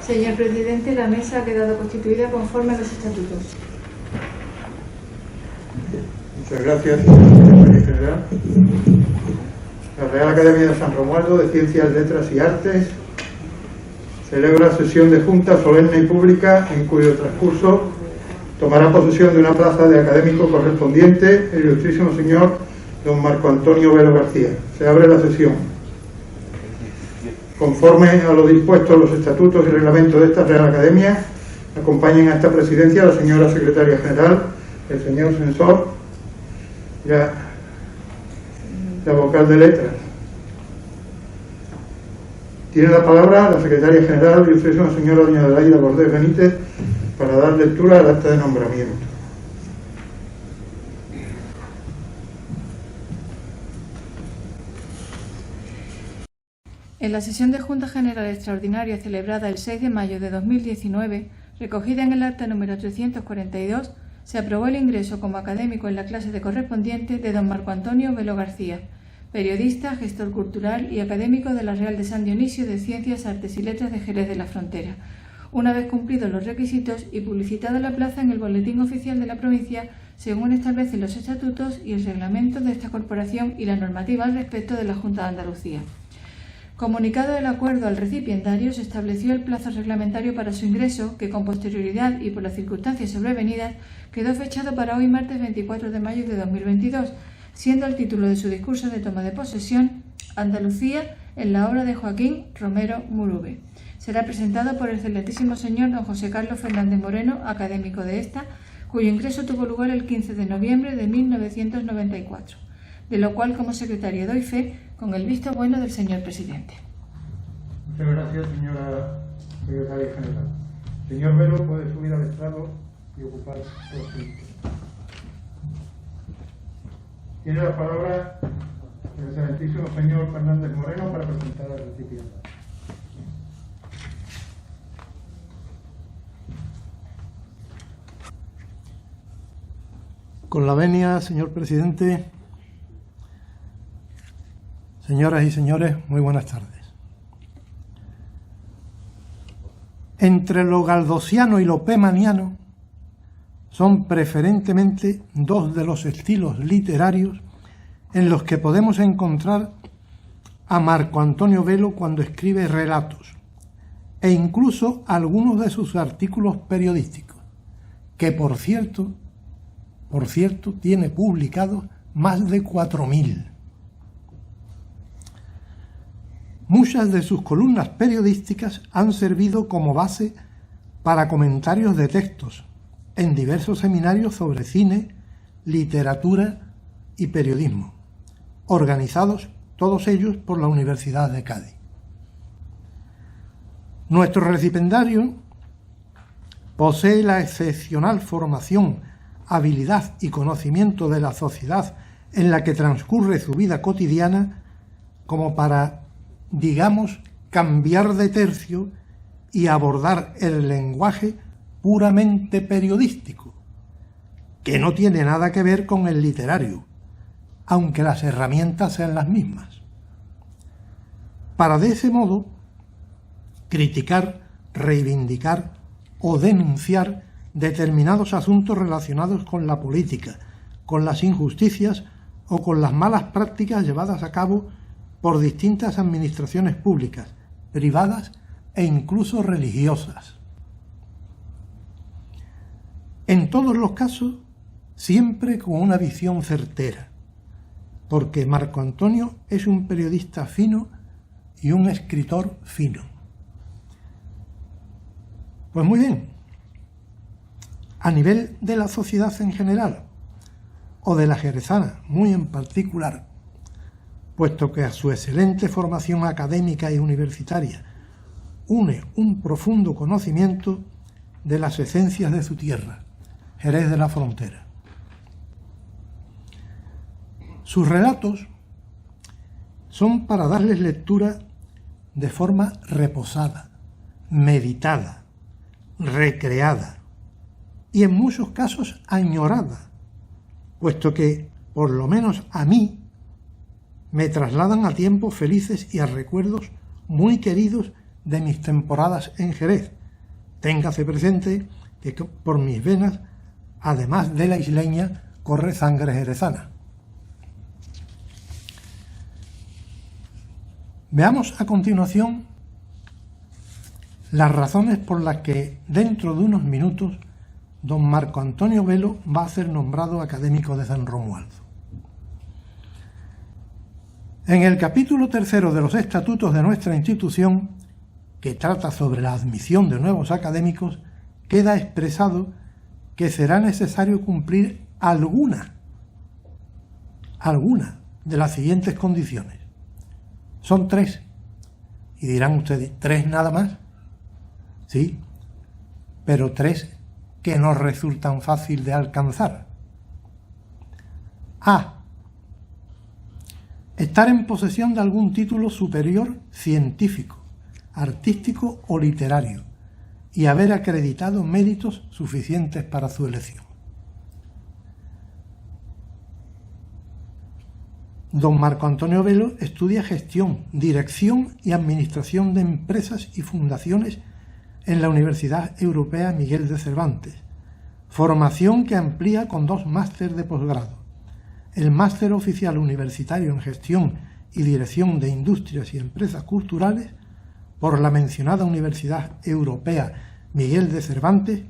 Señor presidente, la mesa ha quedado constituida conforme a los estatutos. Muchas gracias, señor secretario general. La Real Academia de San Romualdo de Ciencias, Letras y Artes celebra sesión de junta solemne y pública en cuyo transcurso tomará posesión de una plaza de académico correspondiente el ilustrísimo señor don Marco Antonio Velo García. Se abre la sesión. Conforme a lo dispuesto en los estatutos y reglamentos de esta Real Academia, acompañen a esta presidencia la señora secretaria general, el señor censor, la vocal de letras. Tiene la palabra la secretaria general, la ilustrísima señora doña Adelaida Bordés Benítez, para dar lectura al acta de nombramiento. En la sesión de Junta General Extraordinaria celebrada el 6 de mayo de 2019, recogida en el acta número 342, se aprobó el ingreso como académico en la clase de correspondiente de don Marco Antonio Velo García, periodista, gestor cultural y académico de la Real de San Dionisio de Ciencias, Artes y Letras de Jerez de la Frontera, una vez cumplidos los requisitos y publicitada la plaza en el Boletín Oficial de la provincia, según establecen los estatutos y el reglamento de esta corporación y la normativa al respecto de la Junta de Andalucía. Comunicado el acuerdo al recipientario, se estableció el plazo reglamentario para su ingreso, que con posterioridad y por las circunstancias sobrevenidas, quedó fechado para hoy martes 24 de mayo de 2022, siendo el título de su discurso de toma de posesión Andalucía en la obra de Joaquín Romero Murube. Será presentado por el excelentísimo señor don José Carlos Fernández Moreno, académico de esta, cuyo ingreso tuvo lugar el 15 de noviembre de 1994, de lo cual como secretario doy fe con el visto bueno del señor presidente. Muchas gracias, señora secretaria general. Señor Velo, puede subir al estrado y ocupar su asiento. Tiene la palabra el excelentísimo señor Fernández Moreno para presentar al recipiente. Con la venia, señor presidente, señoras y señores, muy buenas tardes. Entre lo galdosiano y lo pemaniano son preferentemente dos de los estilos literarios en los que podemos encontrar a Marco Antonio Velo cuando escribe relatos e incluso algunos de sus artículos periodísticos, que por cierto, tiene publicados más de 4.000. Muchas de sus columnas periodísticas han servido como base para comentarios de textos en diversos seminarios sobre cine, literatura y periodismo, organizados todos ellos por la Universidad de Cádiz. Nuestro recipiendario posee la excepcional formación, habilidad y conocimiento de la sociedad en la que transcurre su vida cotidiana como para, digamos, cambiar de tercio y abordar el lenguaje puramente periodístico, que no tiene nada que ver con el literario, aunque las herramientas sean las mismas, para de ese modo criticar, reivindicar o denunciar determinados asuntos relacionados con la política, con las injusticias o con las malas prácticas llevadas a cabo por distintas administraciones públicas, privadas e incluso religiosas. En todos los casos, siempre con una visión certera, porque Marco Antonio es un periodista fino y un escritor fino. Pues muy bien, a nivel de la sociedad en general, o de la jerezana muy en particular, puesto que a su excelente formación académica y universitaria une un profundo conocimiento de las esencias de su tierra, Jerez de la Frontera. Sus relatos son para darles lectura de forma reposada, meditada, recreada y en muchos casos añorada, puesto que, por lo menos a mí, me trasladan a tiempos felices y a recuerdos muy queridos de mis temporadas en Jerez. Téngase presente que por mis venas, además de la isleña, corre sangre jerezana. Veamos a continuación las razones por las que dentro de unos minutos don Marco Antonio Velo va a ser nombrado académico de San Romualdo. En el capítulo 3 de los estatutos de nuestra institución, que trata sobre la admisión de nuevos académicos, queda expresado que será necesario cumplir alguna de las siguientes condiciones. Son 3. Y dirán ustedes, ¿3 nada más? Sí, pero 3 que no resultan fácil de alcanzar. A. Estar en posesión de algún título superior científico, artístico o literario y haber acreditado méritos suficientes para su elección. Don Marco Antonio Velo estudia gestión, dirección y administración de empresas y fundaciones en la Universidad Europea Miguel de Cervantes, formación que amplía con 2 másteres de posgrado: el Máster Oficial Universitario en Gestión y Dirección de Industrias y Empresas Culturales por la mencionada Universidad Europea Miguel de Cervantes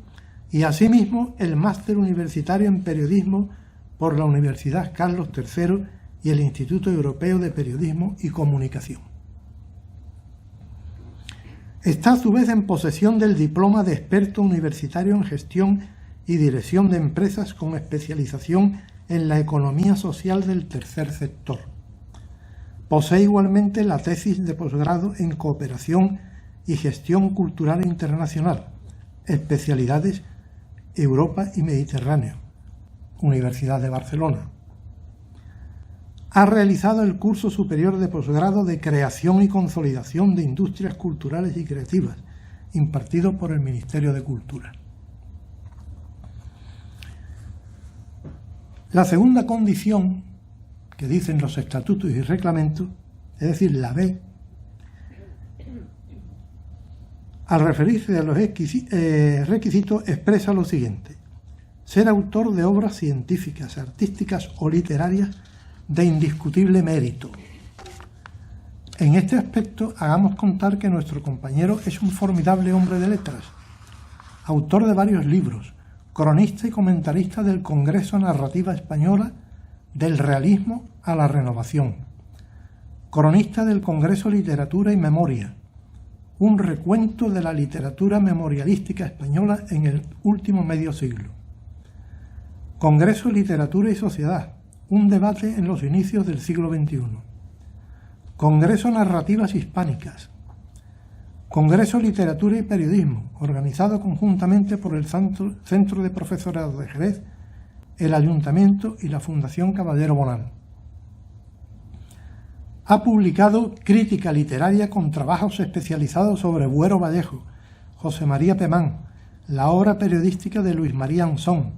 y asimismo el Máster Universitario en Periodismo por la Universidad Carlos III y el Instituto Europeo de Periodismo y Comunicación. Está a su vez en posesión del diploma de experto universitario en gestión y dirección de empresas con especialización en la economía social del tercer sector. Posee igualmente la tesis de posgrado en cooperación y gestión cultural internacional, especialidades Europa y Mediterráneo, Universidad de Barcelona. Ha realizado el curso superior de posgrado de creación y consolidación de industrias culturales y creativas, impartido por el Ministerio de Cultura. La segunda condición que dicen los estatutos y reglamentos, es decir, la B, al referirse a los requisitos expresa lo siguiente: ser autor de obras científicas, artísticas o literarias de indiscutible mérito. En este aspecto, hagamos contar que nuestro compañero es un formidable hombre de letras, autor de varios libros, cronista y comentarista del Congreso Narrativa Española del Realismo a la Renovación, cronista del Congreso Literatura y Memoria, un recuento de la literatura memorialística española en el último medio siglo, Congreso Literatura y Sociedad, un debate en los inicios del siglo XXI, Congreso Narrativas Hispánicas, Congreso Literatura y Periodismo, organizado conjuntamente por el Centro de Profesorado de Jerez, el Ayuntamiento y la Fundación Caballero Bonal. Ha publicado crítica literaria con trabajos especializados sobre Buero Vallejo, José María Pemán, la obra periodística de Luis María Ansón,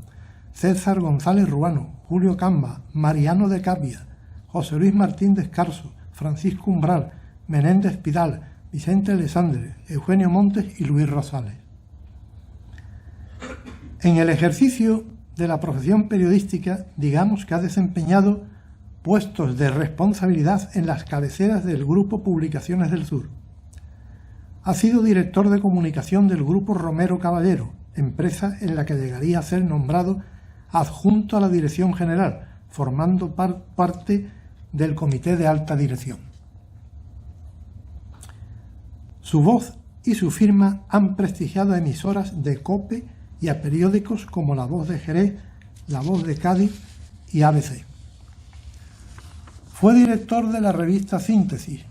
César González Ruano, Julio Camba, Mariano de Cavia, José Luis Martín Descarso, Francisco Umbral, Menéndez Pidal, Vicente Alessandre, Eugenio Montes y Luis Rosales. En el ejercicio de la profesión periodística, digamos que ha desempeñado puestos de responsabilidad en las cabeceras del Grupo Publicaciones del Sur. Ha sido director de comunicación del Grupo Romero Caballero, empresa en la que llegaría a ser nombrado adjunto a la dirección general, formando parte del Comité de Alta Dirección. Su voz y su firma han prestigiado a emisoras de COPE y a periódicos como La Voz de Jerez, La Voz de Cádiz y ABC. Fue director de la revista Síntesis,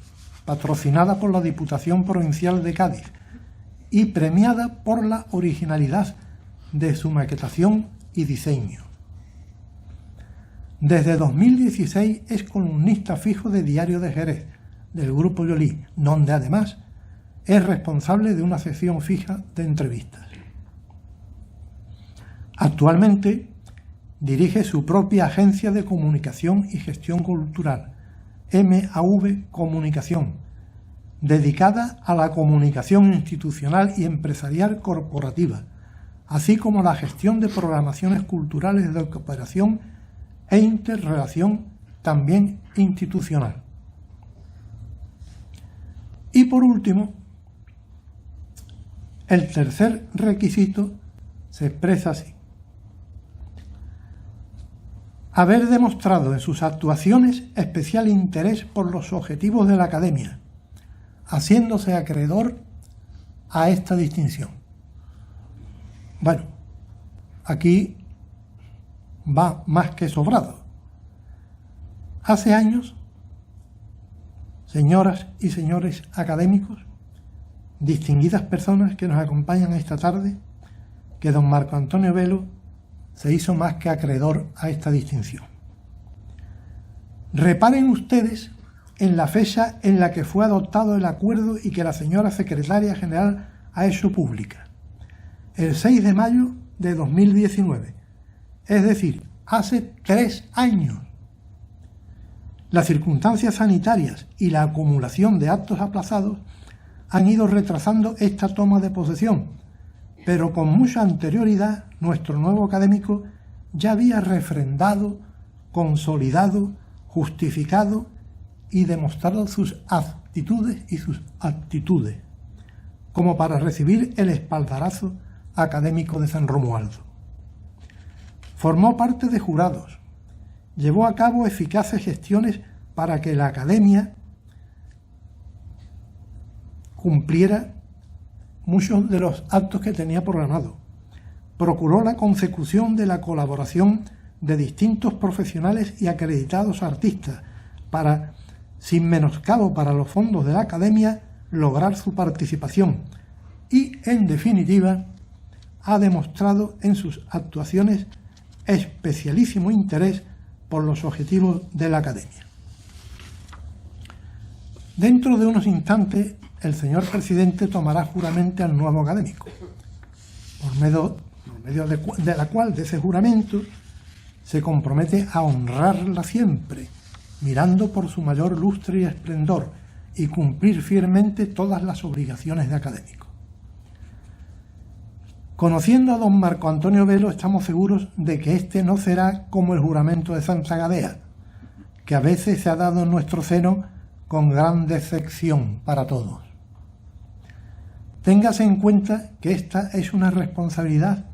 patrocinada por la Diputación Provincial de Cádiz y premiada por la originalidad de su maquetación y diseño. Desde 2016 es columnista fijo de Diario de Jerez, del Grupo Yolí, donde además es responsable de una sección fija de entrevistas. Actualmente dirige su propia agencia de comunicación y gestión cultural, MAV Comunicación, dedicada a la comunicación institucional y empresarial corporativa, así como la gestión de programaciones culturales de cooperación e interrelación también institucional. Y por último, el tercer requisito se expresa así: haber demostrado en sus actuaciones especial interés por los objetivos de la Academia, haciéndose acreedor a esta distinción. Bueno, aquí va más que sobrado. Hace años, señoras y señores académicos, distinguidas personas que nos acompañan esta tarde, que don Marco Antonio Velo se hizo más que acreedor a esta distinción. Reparen ustedes en la fecha en la que fue adoptado el acuerdo y que la señora secretaria general ha hecho pública: el 6 de mayo de 2019, es decir, hace 3 años. Las circunstancias sanitarias y la acumulación de actos aplazados han ido retrasando esta toma de posesión, pero con mucha anterioridad nuestro nuevo académico ya había refrendado, consolidado, justificado y demostrado sus aptitudes y sus actitudes, como para recibir el espaldarazo académico de San Romualdo. Formó parte de jurados, llevó a cabo eficaces gestiones para que la Academia cumpliera muchos de los actos que tenía programados. Procuró la consecución de la colaboración de distintos profesionales y acreditados artistas para, sin menoscabo para los fondos de la Academia, lograr su participación y, en definitiva, ha demostrado en sus actuaciones especialísimo interés por los objetivos de la Academia. Dentro de unos instantes, el señor presidente tomará juramento al nuevo académico, por medio de ese juramento se compromete a honrarla siempre, mirando por su mayor lustre y esplendor, y cumplir fielmente todas las obligaciones de académico. Conociendo a don Marco Antonio Velo, estamos seguros de que este no será como el juramento de Santa Gadea, que a veces se ha dado en nuestro seno con gran decepción para todos. Téngase en cuenta que esta es una responsabilidad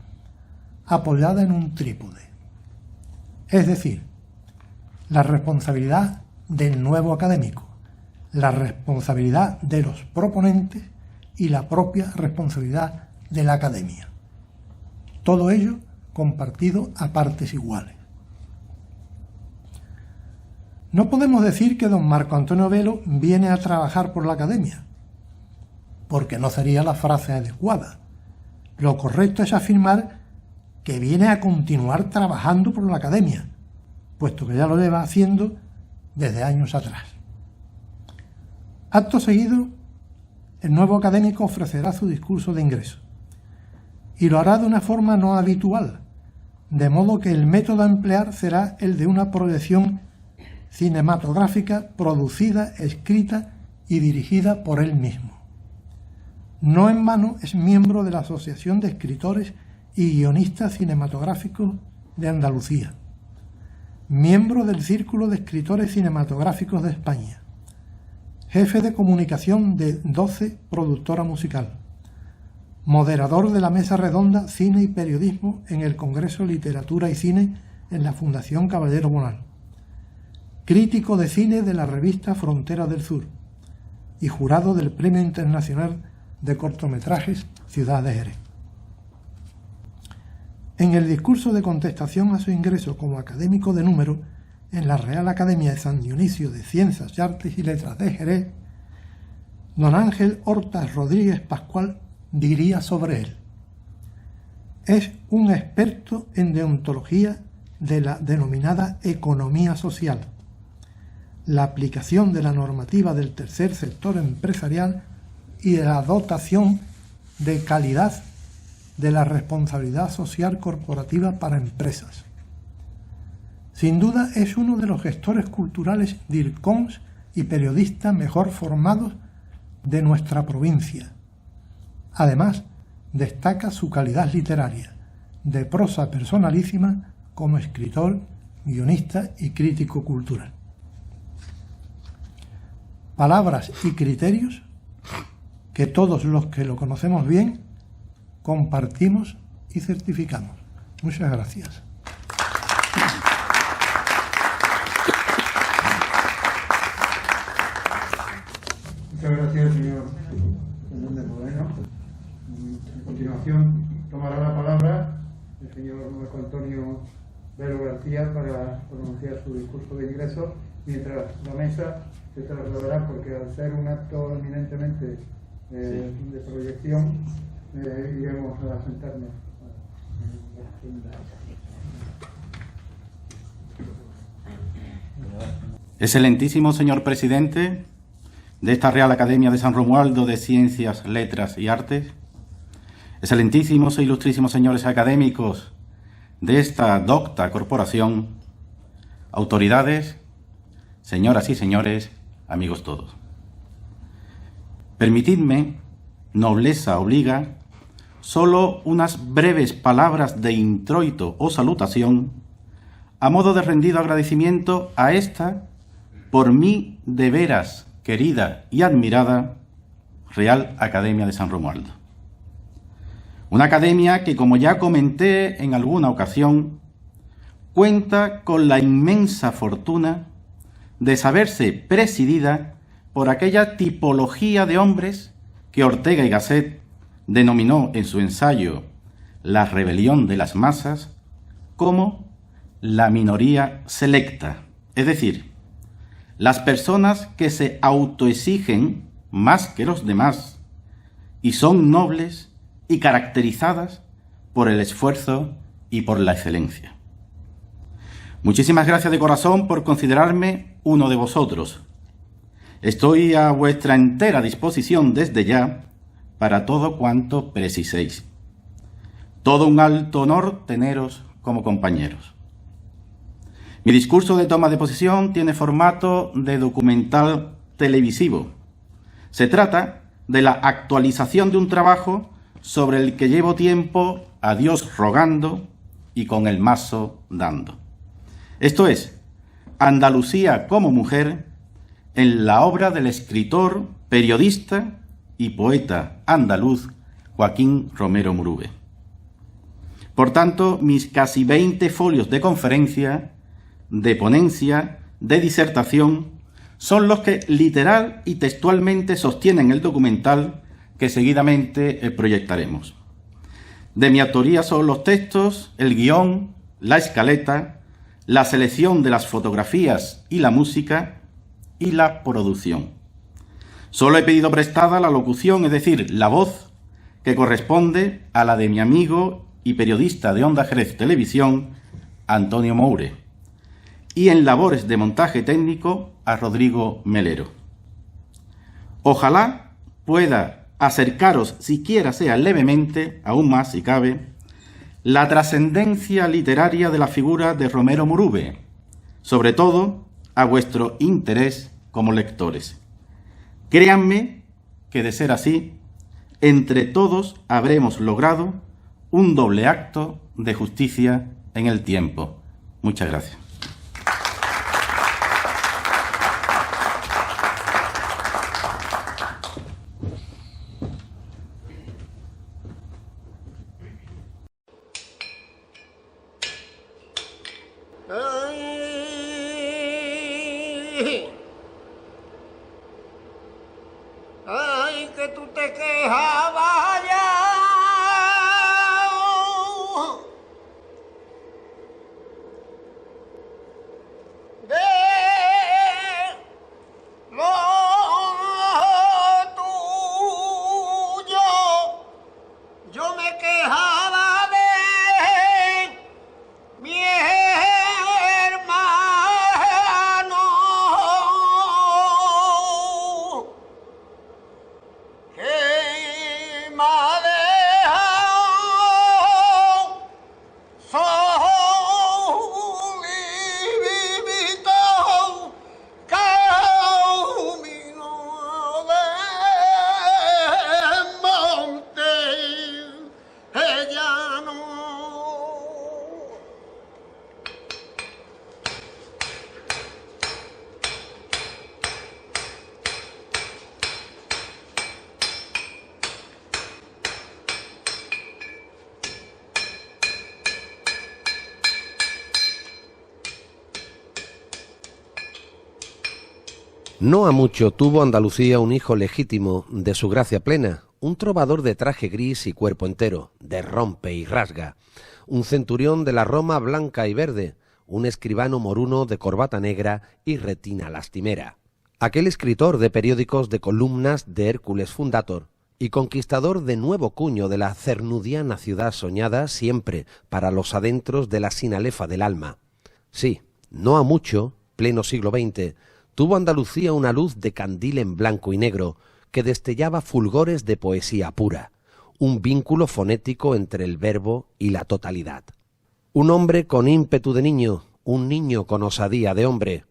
apoyada en un trípode, es decir, la responsabilidad del nuevo académico, la responsabilidad de los proponentes y la propia responsabilidad de la Academia. Todo ello compartido a partes iguales. No podemos decir que don Marco Antonio Velo viene a trabajar por la Academia, porque no sería la frase adecuada. Lo correcto es afirmar que viene a continuar trabajando por la Academia, puesto que ya lo lleva haciendo desde años atrás. Acto seguido, el nuevo académico ofrecerá su discurso de ingreso, y lo hará de una forma no habitual, de modo que el método a emplear será el de una proyección cinematográfica producida, escrita y dirigida por él mismo. No en vano es miembro de la Asociación de Escritores y Guionistas Cinematográficos de Andalucía, miembro del Círculo de Escritores Cinematográficos de España, jefe de comunicación de 12 productora musical, moderador de la mesa redonda Cine y Periodismo en el Congreso Literatura y Cine en la Fundación Caballero Bonal, crítico de cine de la revista Frontera del Sur y jurado del Premio Internacional de Cortometrajes Ciudad de Jerez. En el discurso de contestación a su ingreso como académico de número en la Real Academia de San Dionisio de Ciencias y Artes y Letras de Jerez, don Ángel Hortas Rodríguez Pascual diría sobre él: es un experto en deontología de la denominada economía social, la aplicación de la normativa del tercer sector empresarial y de la dotación de calidad de la responsabilidad social corporativa para empresas. Sin duda es uno de los gestores culturales DIRCONS y periodistas mejor formados de nuestra provincia. Además, destaca su calidad literaria, de prosa personalísima como escritor, guionista y crítico cultural. Palabras y criterios que todos los que lo conocemos bien compartimos y certificamos. Muchas gracias. Muchas gracias, señor Fernández Moreno. A continuación tomará la palabra el señor Marco Antonio Velo García para pronunciar su discurso de ingreso, mientras la mesa se trasladará, porque al ser un acto eminentemente de proyección, iremos a sentarnos. Excelentísimo señor presidente de esta Real Academia de San Romualdo de Ciencias, Letras y Artes, excelentísimos e ilustrísimos señores académicos de esta docta corporación, autoridades, señoras y señores, amigos todos. Permitidme, nobleza obliga, solo unas breves palabras de introito o salutación a modo de rendido agradecimiento a esta, por mí de veras querida y admirada, Real Academia de San Romualdo. Una academia que, como ya comenté en alguna ocasión, cuenta con la inmensa fortuna de saberse presidida por aquella tipología de hombres que Ortega y Gasset denominó en su ensayo La rebelión de las masas como la minoría selecta, es decir, las personas que se autoexigen más que los demás y son nobles y caracterizadas por el esfuerzo y por la excelencia. Muchísimas gracias de corazón por considerarme uno de vosotros. Estoy a vuestra entera disposición desde ya para todo cuanto preciséis. Todo un alto honor teneros como compañeros. Mi discurso de toma de posesión tiene formato de documental televisivo. Se trata de la actualización de un trabajo sobre el que llevo tiempo a Dios rogando y con el mazo dando. Esto es, Andalucía como mujer, en la obra del escritor, periodista y poeta andaluz Joaquín Romero Murube. Por tanto, mis casi 20 folios de conferencia, de ponencia, de disertación, son los que literal y textualmente sostienen el documental que seguidamente proyectaremos. De mi autoría son los textos, el guión, la escaleta, la selección de las fotografías y la música y la producción. Solo he pedido prestada la locución, es decir, la voz, que corresponde a la de mi amigo y periodista de Onda Jerez Televisión, Antonio Moure, y en labores de montaje técnico a Rodrigo Melero. Ojalá pueda acercaros, siquiera sea levemente, aún más si cabe, la trascendencia literaria de la figura de Romero Murube, sobre todo a vuestro interés como lectores. Créanme que, de ser así, entre todos habremos logrado un doble acto de justicia en el tiempo. Muchas gracias. Ay, que tú te quejabas ya de lo tuyo. Yo me quejaba de mi hermano, que No ha mucho tuvo Andalucía un hijo legítimo de su gracia plena, un trovador de traje gris y cuerpo entero, de rompe y rasga, un centurión de la Roma blanca y verde, un escribano moruno de corbata negra y retina lastimera, aquel escritor de periódicos de columnas de Hércules Fundator y conquistador de nuevo cuño de la cernudiana ciudad soñada siempre para los adentros de la sinalefa del alma. Sí, no ha mucho, pleno siglo XX, tuvo Andalucía una luz de candil en blanco y negro que destellaba fulgores de poesía pura, un vínculo fonético entre el verbo y la totalidad. Un hombre con ímpetu de niño, un niño con osadía de hombre,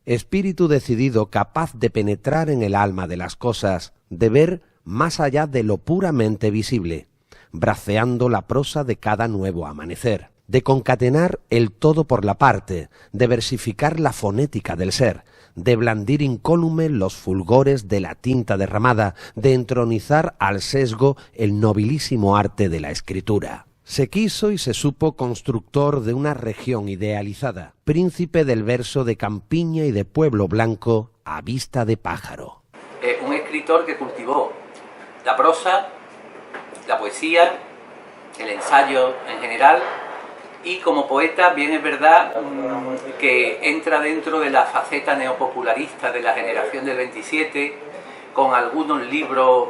espíritu decidido capaz de penetrar en el alma de las cosas, de ver más allá de lo puramente visible, braceando la prosa de cada nuevo amanecer, de concatenar el todo por la parte, de versificar la fonética del ser, de blandir incólume los fulgores de la tinta derramada, de entronizar al sesgo el nobilísimo arte de la escritura. Se quiso y se supo constructor de una región idealizada, príncipe del verso de campiña y de pueblo blanco a vista de pájaro. Un escritor que cultivó la prosa, la poesía, el ensayo en general, y como poeta bien es verdad que entra dentro de la faceta neopopularista de la generación del 27, con algunos libros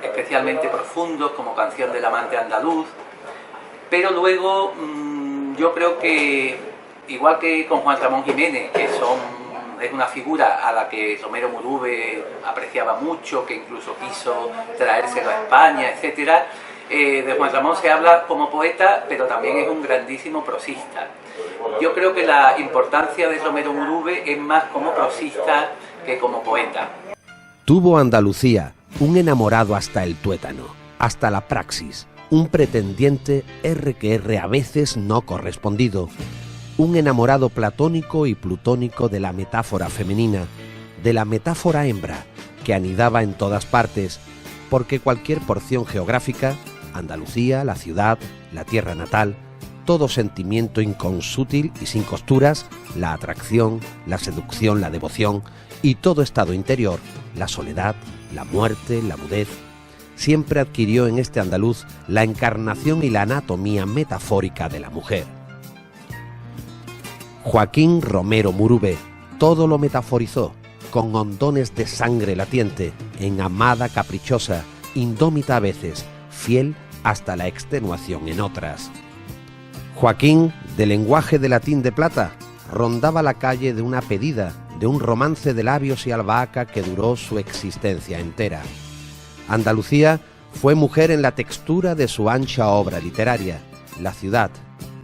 especialmente profundos como Canción del amante andaluz, pero luego yo creo que igual que con Juan Ramón Jiménez, que es una figura a la que Romero Murube apreciaba mucho, que incluso quiso traérselo a España, etcétera. De Juan Ramón se habla como poeta, pero también es un grandísimo prosista. Yo creo que la importancia de Romero Murube es más como prosista que como poeta. Tuvo Andalucía un enamorado hasta el tuétano, hasta la praxis, un pretendiente R a veces no correspondido, un enamorado platónico y plutónico de la metáfora femenina, de la metáfora hembra, que anidaba en todas partes, porque cualquier porción geográfica, Andalucía, la ciudad, la tierra natal, todo sentimiento inconsútil y sin costuras, la atracción, la seducción, la devoción y todo estado interior, la soledad, la muerte, la mudez, siempre adquirió en este andaluz la encarnación y la anatomía metafórica de la mujer. Joaquín Romero Murube todo lo metaforizó, con hondones de sangre latiente, en amada caprichosa, indómita a veces, fiel hasta la extenuación en otras. Joaquín, de lenguaje de latín de plata, rondaba la calle de una pedida, de un romance de labios y albahaca que duró su existencia entera. Andalucía fue mujer en la textura de su ancha obra literaria. La ciudad,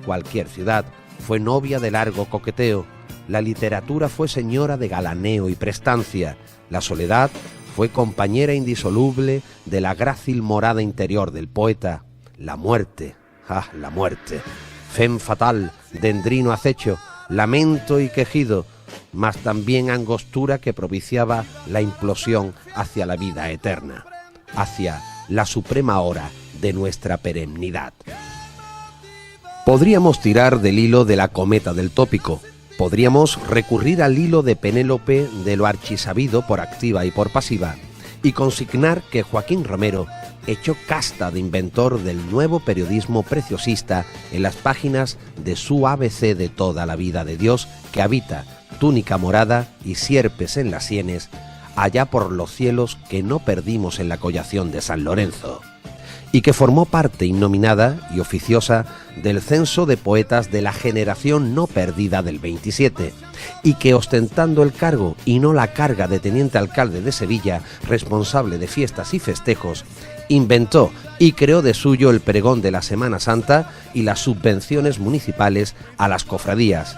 cualquier ciudad, fue novia de largo coqueteo. La literatura fue señora de galaneo y prestancia. La soledad fue compañera indisoluble de la grácil morada interior del poeta. La muerte, la muerte, fem fatal, dendrino acecho, lamento y quejido, mas también angostura que propiciaba la implosión hacia la vida eterna, hacia la suprema hora de nuestra perennidad. Podríamos tirar del hilo de la cometa del tópico, podríamos recurrir al hilo de Penélope de lo archisabido por activa y por pasiva, y consignar que Joaquín Romero echó casta de inventor del nuevo periodismo preciosista en las páginas de su ABC de toda la vida de Dios, que habita túnica morada y sierpes en las sienes, allá por los cielos que no perdimos en la collación de San Lorenzo, y que formó parte innominada y oficiosa del censo de poetas de la generación no perdida del 27, y que ostentando el cargo y no la carga de teniente alcalde de Sevilla, responsable de fiestas y festejos, inventó y creó de suyo el pregón de la Semana Santa y las subvenciones municipales a las cofradías,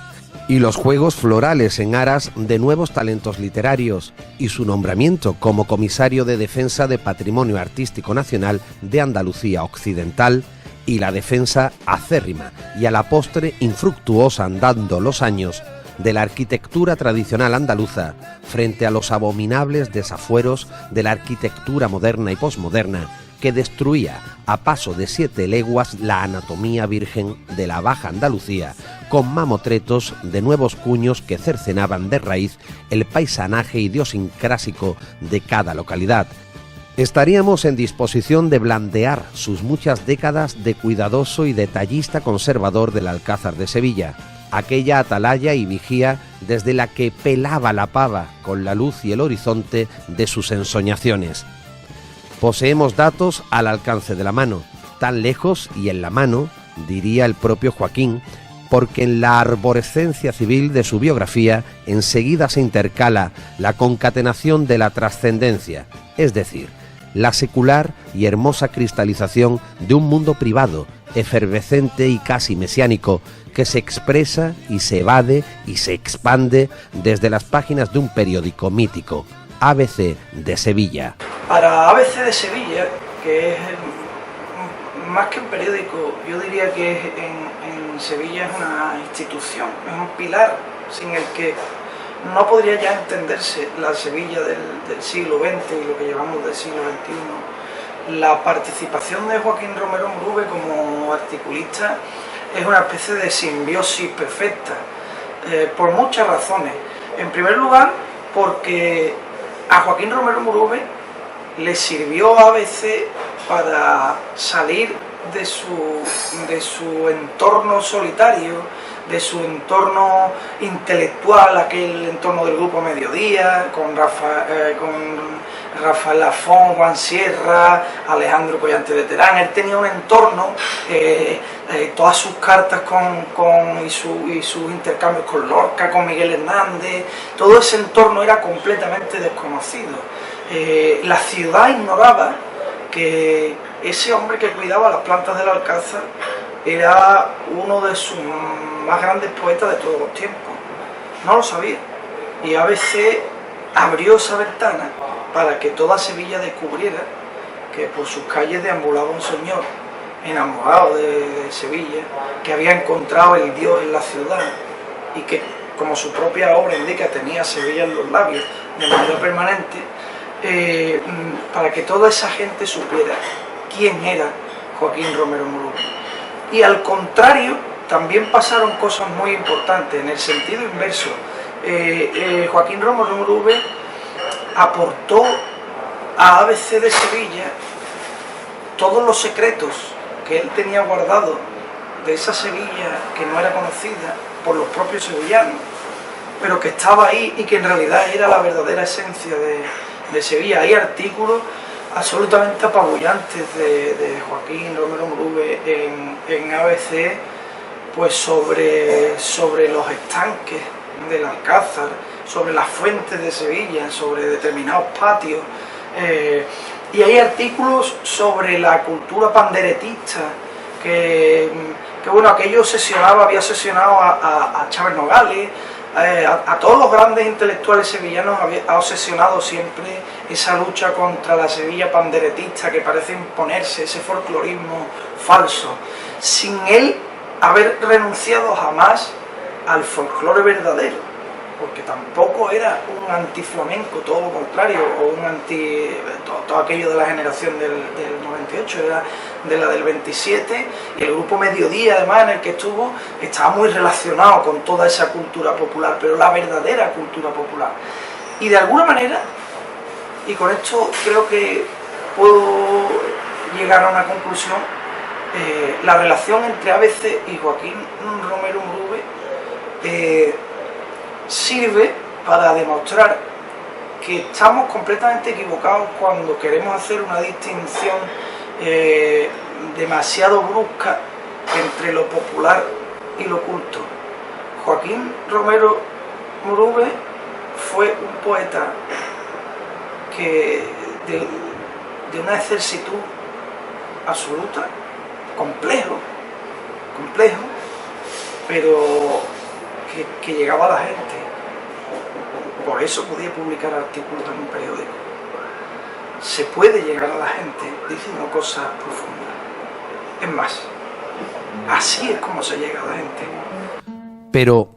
y los juegos florales en aras de nuevos talentos literarios, y su nombramiento como comisario de defensa de Patrimonio Artístico Nacional de Andalucía Occidental, y la defensa acérrima y a la postre infructuosa andando los años de la arquitectura tradicional andaluza frente a los abominables desafueros de la arquitectura moderna y posmoderna que destruía a paso de 7 leguas la anatomía virgen de la Baja Andalucía, con mamotretos de nuevos cuños que cercenaban de raíz el paisanaje idiosincrásico de cada localidad. Estaríamos en disposición de blandear sus muchas décadas de cuidadoso y detallista conservador del Alcázar de Sevilla, aquella atalaya y vigía desde la que pelaba la pava con la luz y el horizonte de sus ensoñaciones. Poseemos datos al alcance de la mano, tan lejos y en la mano, diría el propio Joaquín, porque en la arborescencia civil de su biografía enseguida se intercala la concatenación de la trascendencia, es decir, la secular y hermosa cristalización de un mundo privado, efervescente y casi mesiánico, que se expresa y se evade y se expande desde las páginas de un periódico mítico, ABC de Sevilla. Para ABC de Sevilla, que es más que un periódico, yo diría que en Sevilla es una institución, es un pilar sin el que no podría ya entenderse la Sevilla del siglo XX y lo que llevamos del siglo XXI. La participación de Joaquín Romero Murube como articulista es una especie de simbiosis perfecta, por muchas razones. En primer lugar, porque a Joaquín Romero Murube le sirvió a ABC para salir de su entorno solitario, de su entorno intelectual, aquel entorno del Grupo Mediodía, con Rafael Lafón, Juan Sierra, Alejandro Collante de Terán. Él tenía un entorno, todas sus cartas y sus intercambios con Lorca, con Miguel Hernández, todo ese entorno era completamente desconocido. La ciudad ignoraba que ese hombre que cuidaba las plantas del Alcázar era uno de sus más grandes poetas de todos los tiempos. No lo sabía. Y ABC abrió esa ventana para que toda Sevilla descubriera que por sus calles deambulaba un señor enamorado de Sevilla, que había encontrado el Dios en la ciudad y que, como su propia obra indica, tenía Sevilla en los labios de manera permanente, para que toda esa gente supiera quién era Joaquín Romero Murube. Y al contrario, también pasaron cosas muy importantes en el sentido inverso. Joaquín Romero Murube aportó a ABC de Sevilla todos los secretos que él tenía guardados de esa Sevilla que no era conocida por los propios sevillanos, pero que estaba ahí y que en realidad era la verdadera esencia de Sevilla. Hay artículos absolutamente apabullantes de Joaquín Romero Murube en ABC, pues sobre los estanques del Alcázar, sobre las fuentes de Sevilla, sobre determinados patios, y hay artículos sobre la cultura panderetista que bueno, aquello había obsesionado a Chávez Nogales, a todos los grandes intelectuales sevillanos ha obsesionado siempre esa lucha contra la Sevilla panderetista que parece imponerse, ese folclorismo falso, sin él haber renunciado jamás al folclore verdadero, porque tampoco era un antiflamenco, todo lo contrario, o un todo aquello de la generación del 98, era de la del 27, y el Grupo Mediodía, además, en el que estuvo, estaba muy relacionado con toda esa cultura popular, pero la verdadera cultura popular. Y de alguna manera, y con esto creo que puedo llegar a una conclusión, la relación entre ABC y Joaquín Romero Murube sirve para demostrar que estamos completamente equivocados cuando queremos hacer una distinción demasiado brusca entre lo popular y lo culto. Joaquín Romero Murube fue un poeta que de una excelsitud absoluta, complejo, pero que llegaba a la gente. Por eso podía publicar artículos en un periódico. Se puede llegar a la gente diciendo cosas profundas. Es más, así es como se llega a la gente. Pero,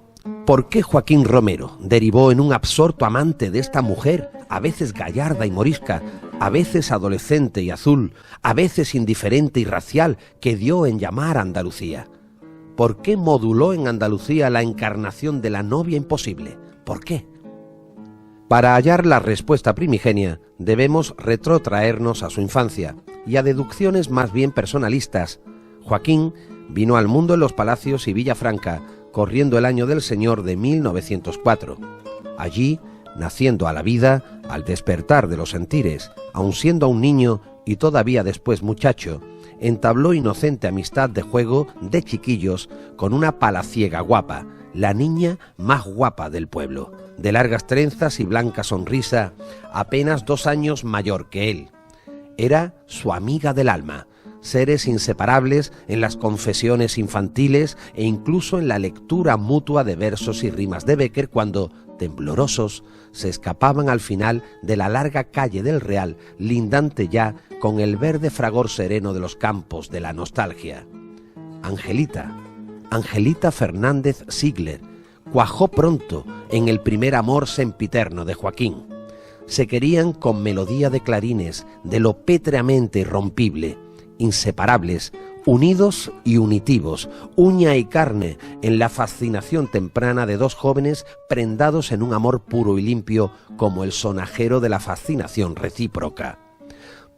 ¿por qué Joaquín Romero derivó en un absorto amante de esta mujer, a veces gallarda y morisca, a veces adolescente y azul, a veces indiferente y racial, que dio en llamar a Andalucía? ¿Por qué moduló en Andalucía la encarnación de la novia imposible? ¿Por qué? Para hallar la respuesta primigenia, debemos retrotraernos a su infancia y a deducciones más bien personalistas. Joaquín vino al mundo en los palacios y Villafranca, corriendo el año del Señor de 1904. Allí, naciendo a la vida, al despertar de los sentires, aun siendo un niño y todavía después muchacho, entabló inocente amistad de juego de chiquillos con una palaciega guapa, la niña más guapa del pueblo, de largas trenzas y blanca sonrisa, apenas 2 años mayor que él. Era su amiga del alma, seres inseparables en las confesiones infantiles e incluso en la lectura mutua de versos y rimas de Bécquer cuando, temblorosos, se escapaban al final de la larga calle del Real, lindante ya con el verde fragor sereno de los campos de la nostalgia. Angelita Fernández Sigler, cuajó pronto en el primer amor sempiterno de Joaquín. Se querían con melodía de clarines, de lo pétreamente irrompible, inseparables, unidos y unitivos, uña y carne, en la fascinación temprana de 2 jóvenes prendados en un amor puro y limpio como el sonajero de la fascinación recíproca.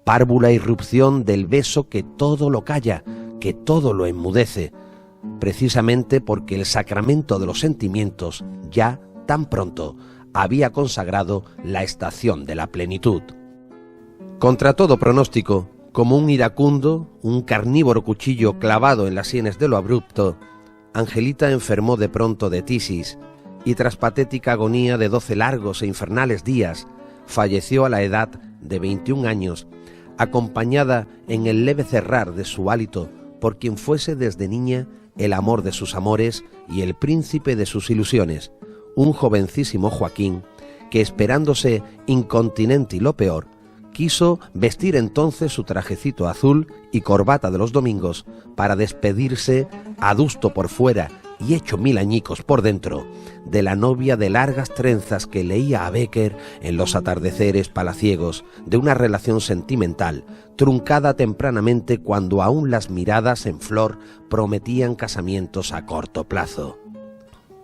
Párvula irrupción del beso que todo lo calla, que todo lo enmudece, precisamente porque el sacramento de los sentimientos ya tan pronto había consagrado la estación de la plenitud. Contra todo pronóstico, como un iracundo, un carnívoro cuchillo clavado en las sienes de lo abrupto, Angelita enfermó de pronto de tisis y tras patética agonía de 12 largos e infernales días, falleció a la edad de 21 años, acompañada en el leve cerrar de su hálito por quien fuese desde niña el amor de sus amores y el príncipe de sus ilusiones, un jovencísimo Joaquín que, esperándose incontinente y lo peor, quiso vestir entonces su trajecito azul y corbata de los domingos para despedirse, adusto por fuera y hecho 1000 añicos por dentro, de la novia de largas trenzas que leía a Bécquer en los atardeceres palaciegos de una relación sentimental, truncada tempranamente cuando aún las miradas en flor prometían casamientos a corto plazo.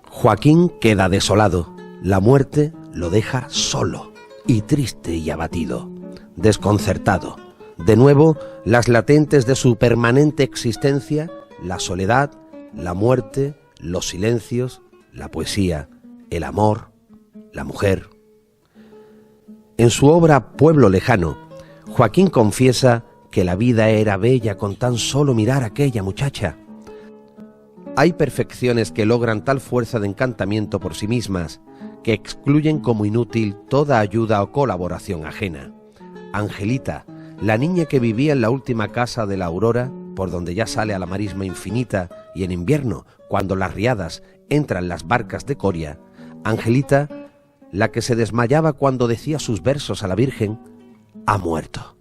Joaquín queda desolado, la muerte lo deja solo y triste y abatido, desconcertado. De nuevo, las latentes de su permanente existencia, la soledad, la muerte, los silencios, la poesía, el amor, la mujer. En su obra Pueblo Lejano, Joaquín confiesa que la vida era bella con tan solo mirar a aquella muchacha. Hay perfecciones que logran tal fuerza de encantamiento por sí mismas que excluyen como inútil toda ayuda o colaboración ajena. Angelita, la niña que vivía en la última casa de la Aurora, por donde ya sale a la marisma infinita, y en invierno, cuando las riadas entran las barcas de Coria, Angelita, la que se desmayaba cuando decía sus versos a la Virgen, ha muerto.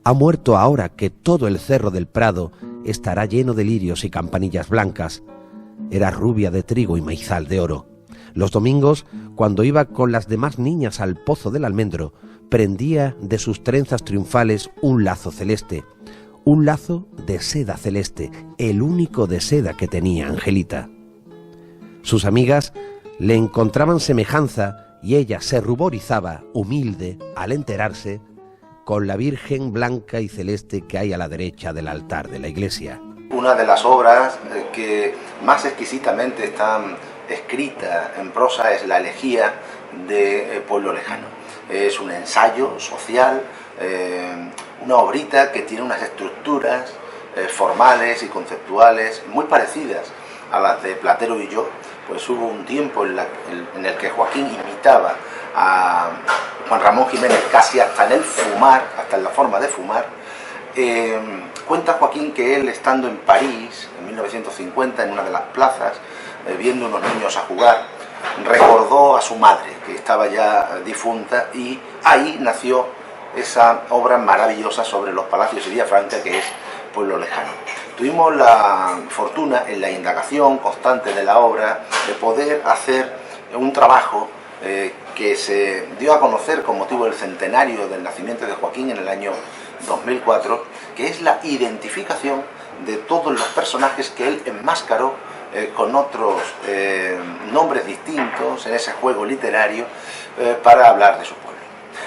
Ha muerto ahora que todo el cerro del Prado estará lleno de lirios y campanillas blancas. Era rubia de trigo y maizal de oro. Los domingos, cuando iba con las demás niñas al pozo del almendro, prendía de sus trenzas triunfales un lazo celeste, un lazo de seda celeste, el único de seda que tenía Angelita. Sus amigas le encontraban semejanza y ella se ruborizaba, humilde, al enterarse, con la Virgen blanca y celeste que hay a la derecha del altar de la iglesia. Una de las obras que más exquisitamente están escritas en prosa es la elegía de Pueblo Lejano. Es un ensayo social, una obrita que tiene unas estructuras formales y conceptuales muy parecidas a las de Platero y yo. Pues hubo un tiempo en el que Joaquín imitaba a Juan Ramón Jiménez casi hasta en el fumar, hasta en la forma de fumar. Cuenta Joaquín que él, estando en París en 1950, en una de las plazas, viendo unos niños a jugar, recordó a su madre, que estaba ya difunta, y ahí nació esa obra maravillosa sobre los palacios de Villafranca, que es Pueblo Lejano. Tuvimos la fortuna, en la indagación constante de la obra, de poder hacer un trabajo que se dio a conocer con motivo del centenario del nacimiento de Joaquín en el año 2004, que es la identificación de todos los personajes que él enmascaró con otros nombres distintos en ese juego literario para hablar de su pueblo.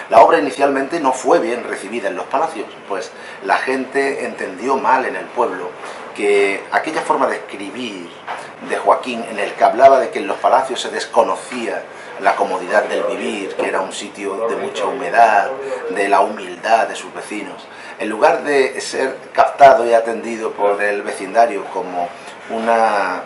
La obra inicialmente no fue bien recibida en los palacios, pues la gente entendió mal en el pueblo que aquella forma de escribir de Joaquín, en el que hablaba de que en los palacios se desconocía la comodidad del vivir, que era un sitio de mucha humedad, de la humildad de sus vecinos, en lugar de ser captado y atendido por el vecindario como una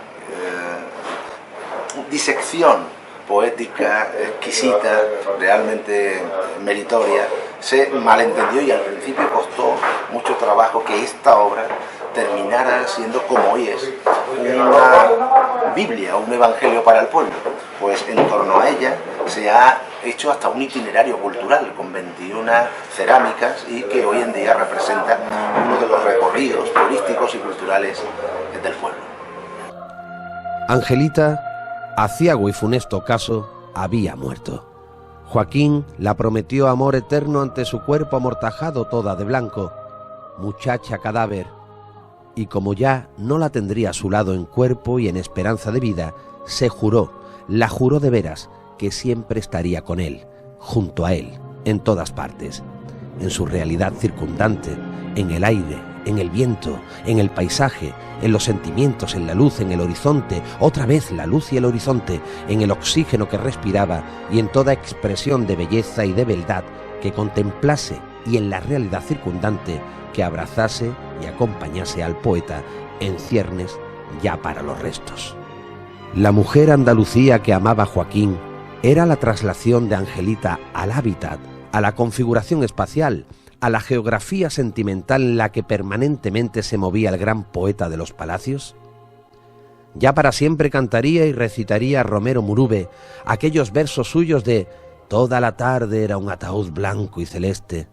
disección poética, exquisita, realmente meritoria, se malentendió y al principio costó mucho trabajo que esta obra terminara siendo como hoy es, una Biblia, un evangelio para el pueblo. Pues en torno a ella se ha hecho hasta un itinerario cultural con 21 cerámicas y que hoy en día representa uno de los recorridos turísticos y culturales del pueblo. Angelita, aciago y funesto caso, había muerto. Joaquín la prometió amor eterno ante su cuerpo amortajado toda de blanco, muchacha cadáver, y como ya no la tendría a su lado en cuerpo y en esperanza de vida, se juró, la juró de veras, que siempre estaría con él, junto a él, en todas partes, en su realidad circundante, en el aire, en el viento, en el paisaje, en los sentimientos, en la luz, en el horizonte, otra vez la luz y el horizonte, en el oxígeno que respiraba y en toda expresión de belleza y de beldad que contemplase, y en la realidad circundante que abrazase y acompañase al poeta en ciernes ya para los restos. La mujer Andalucía que amaba a Joaquín era la traslación de Angelita al hábitat, a la configuración espacial, a la geografía sentimental en la que permanentemente se movía el gran poeta de los palacios. Ya para siempre cantaría y recitaría a Romero Murube aquellos versos suyos de «Toda la tarde era un ataúd blanco y celeste»,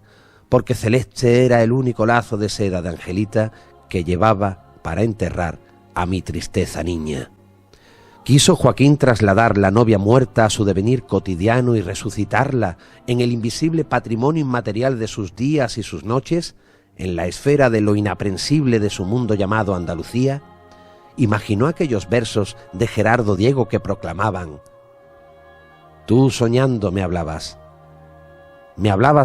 porque celeste era el único lazo de seda de Angelita que llevaba para enterrar a mi tristeza niña. Quiso Joaquín trasladar la novia muerta a su devenir cotidiano y resucitarla en el invisible patrimonio inmaterial de sus días y sus noches, en la esfera de lo inaprensible de su mundo llamado Andalucía. Imaginó aquellos versos de Gerardo Diego que proclamaban: «Tú soñando me hablabas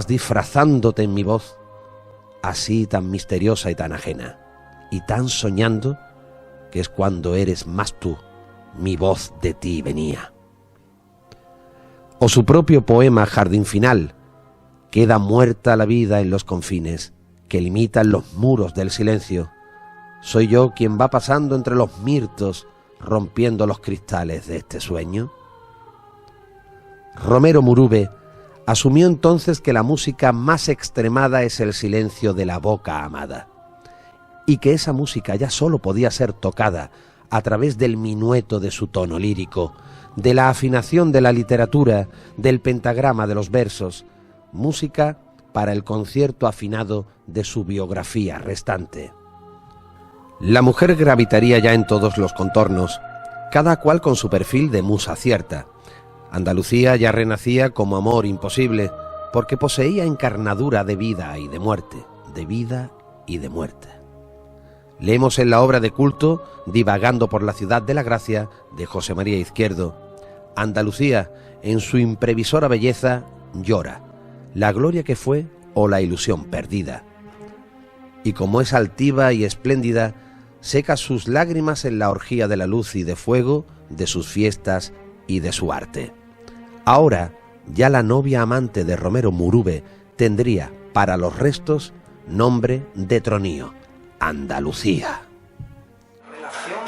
disfrazándote en mi voz, así tan misteriosa y tan ajena, y tan soñando que es cuando eres más tú, mi voz de ti venía». O su propio poema Jardín Final: «Queda muerta la vida en los confines que limitan los muros del silencio. Soy yo quien va pasando entre los mirtos, rompiendo los cristales de este sueño». Romero Murube asumió entonces que la música más extremada es el silencio de la boca amada, y que esa música ya sólo podía ser tocada a través del minueto de su tono lírico, de la afinación de la literatura, del pentagrama de los versos, música para el concierto afinado de su biografía restante. La mujer gravitaría ya en todos los contornos, cada cual con su perfil de musa cierta. Andalucía ya renacía como amor imposible, porque poseía encarnadura de vida y de muerte, de vida y de muerte. Leemos en la obra de culto, Divagando por la ciudad de la gracia, de José María Izquierdo: Andalucía, en su imprevisora belleza, llora, la gloria que fue o la ilusión perdida. Y como es altiva y espléndida, seca sus lágrimas en la orgía de la luz y de fuego, de sus fiestas y de su arte. Ahora, ya la novia amante de Romero Murube tendría, para los restos, nombre de tronío: Andalucía. La relación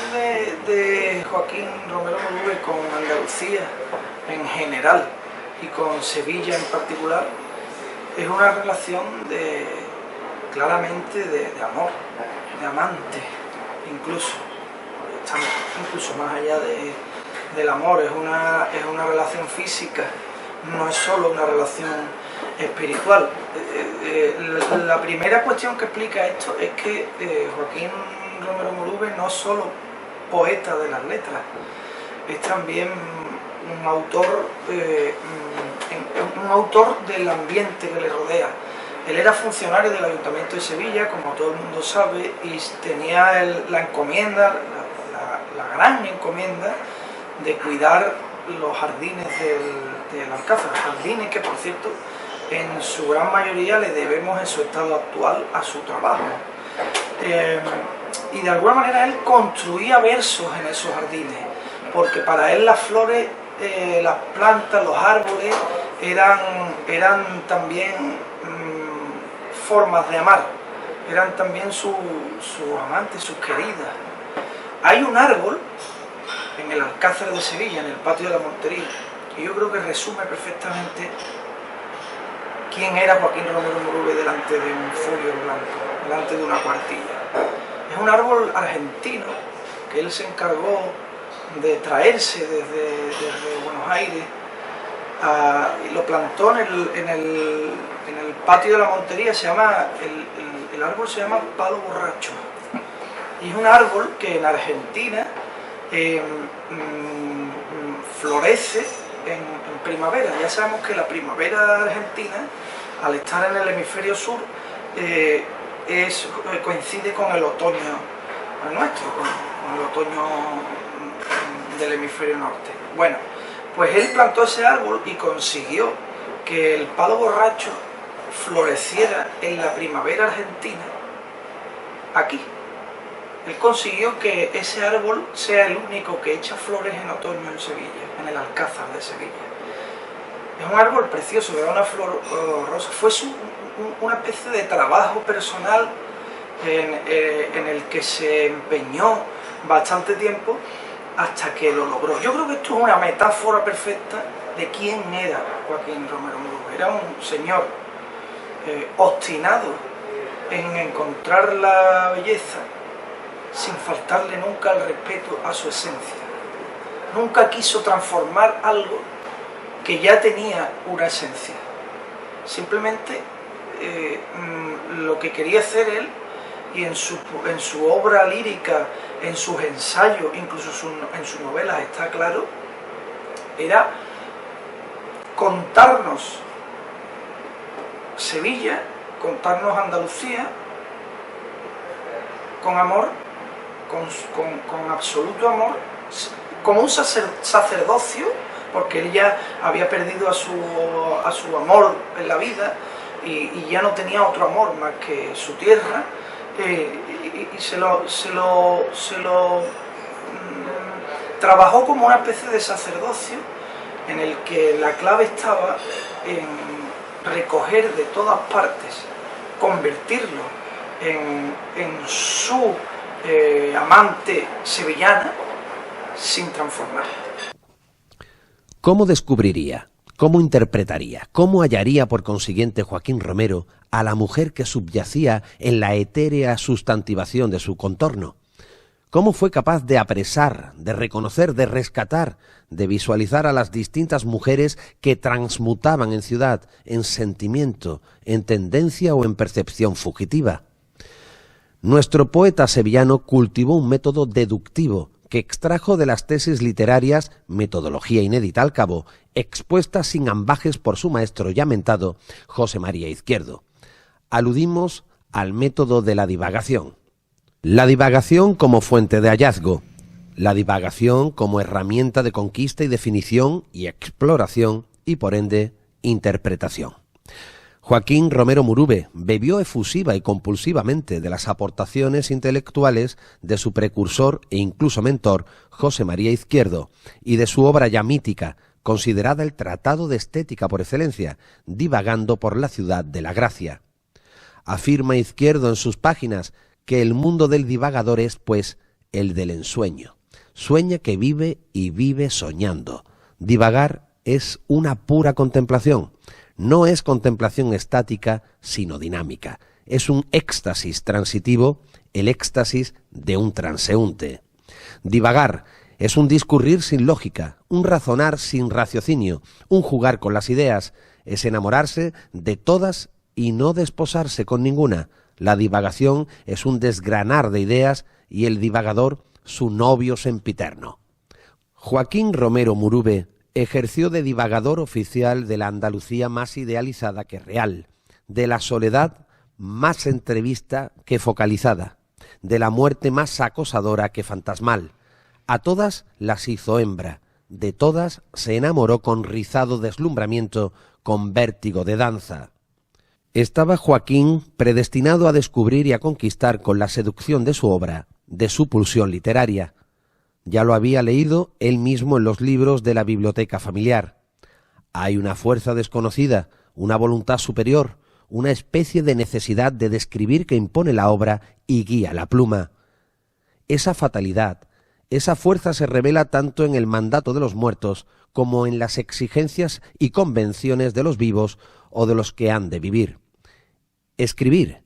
de Joaquín Romero Murube con Andalucía en general y con Sevilla en particular es una relación claramente de amor, de amante, incluso más allá del amor, es una relación física, no es solo una relación espiritual. La primera cuestión que explica esto es que Joaquín Romero Murube no es solo poeta de las letras, es también un autor del ambiente que le rodea. Él era funcionario del Ayuntamiento de Sevilla, como todo el mundo sabe, y tenía la encomienda, la gran encomienda de cuidar los jardines del Alcázar, jardines que, por cierto, en su gran mayoría le debemos en su estado actual a su trabajo. Y de alguna manera él construía versos en esos jardines, porque para él las flores, las plantas, los árboles eran también formas de amar, eran también sus amantes, sus queridas. Hay un árbol en el Alcázar de Sevilla, en el patio de la Montería, que yo creo que resume perfectamente quién era Joaquín Romero Murube delante de un folio blanco, delante de una cuartilla. Es un árbol argentino que él se encargó de traerse desde Buenos Aires, y lo plantó en el patio de la Montería. El árbol se llama palo borracho, y es un árbol que en Argentina florece en primavera. Ya sabemos que la primavera argentina, al estar en el hemisferio sur, coincide con el otoño nuestro, con el otoño del hemisferio norte. Bueno, pues él plantó ese árbol y consiguió que el palo borracho floreciera en la primavera argentina aquí. Él consiguió que ese árbol sea el único que echa flores en otoño en Sevilla, en el Alcázar de Sevilla. Es un árbol precioso, que da una flor rosa. Fue una especie de trabajo personal en el que se empeñó bastante tiempo hasta que lo logró. Yo creo que esto es una metáfora perfecta de quién era Joaquín Romero Murube. Era un señor obstinado en encontrar la belleza sin faltarle nunca el respeto a su esencia. Nunca quiso transformar algo que ya tenía una esencia. Simplemente lo que quería hacer él, y en su obra lírica, en sus ensayos, incluso en sus novelas está claro, era contarnos Sevilla, contarnos Andalucía con amor, con absoluto amor, como un sacerdocio, porque él ya había perdido a su amor en la vida y ya no tenía otro amor más que su tierra, y se lo trabajó como una especie de sacerdocio en el que la clave estaba en recoger de todas partes, convertirlo en su amante sevillana sin transformar. ¿Cómo descubriría, cómo interpretaría, cómo hallaría por consiguiente Joaquín Romero a la mujer que subyacía en la etérea sustantivación de su contorno? ¿Cómo fue capaz de apresar, de reconocer, de rescatar, de visualizar a las distintas mujeres que transmutaban en ciudad, en sentimiento, en tendencia o en percepción fugitiva? Nuestro poeta sevillano cultivó un método deductivo que extrajo de las tesis literarias, metodología inédita al cabo, expuesta sin ambajes por su maestro ya mentado, José María Izquierdo. Aludimos al método de la divagación. La divagación como fuente de hallazgo, la divagación como herramienta de conquista y definición y exploración y por ende interpretación. Joaquín Romero Murube bebió efusiva y compulsivamente de las aportaciones intelectuales de su precursor e incluso mentor, José María Izquierdo, y de su obra ya mítica, considerada el tratado de estética por excelencia, divagando por la ciudad de la gracia. Afirma Izquierdo en sus páginas que el mundo del divagador es, pues, el del ensueño. Sueña que vive y vive soñando. Divagar es una pura contemplación. No es contemplación estática, sino dinámica. Es un éxtasis transitivo, el éxtasis de un transeúnte. Divagar es un discurrir sin lógica, un razonar sin raciocinio, un jugar con las ideas, es enamorarse de todas y no desposarse con ninguna. La divagación es un desgranar de ideas y el divagador su novio sempiterno. Joaquín Romero Murube ejerció de divagador oficial de la Andalucía más idealizada que real, de la soledad más entrevista que focalizada, de la muerte más acosadora que fantasmal. A todas las hizo hembra, de todas se enamoró con rizado deslumbramiento, con vértigo de danza. Estaba Joaquín predestinado a descubrir y a conquistar con la seducción de su obra, de su pulsión literaria. Ya lo había leído él mismo en los libros de la biblioteca familiar. Hay una fuerza desconocida, una voluntad superior, una especie de necesidad de describir que impone la obra y guía la pluma. Esa fatalidad, esa fuerza se revela tanto en el mandato de los muertos como en las exigencias y convenciones de los vivos o de los que han de vivir. Escribir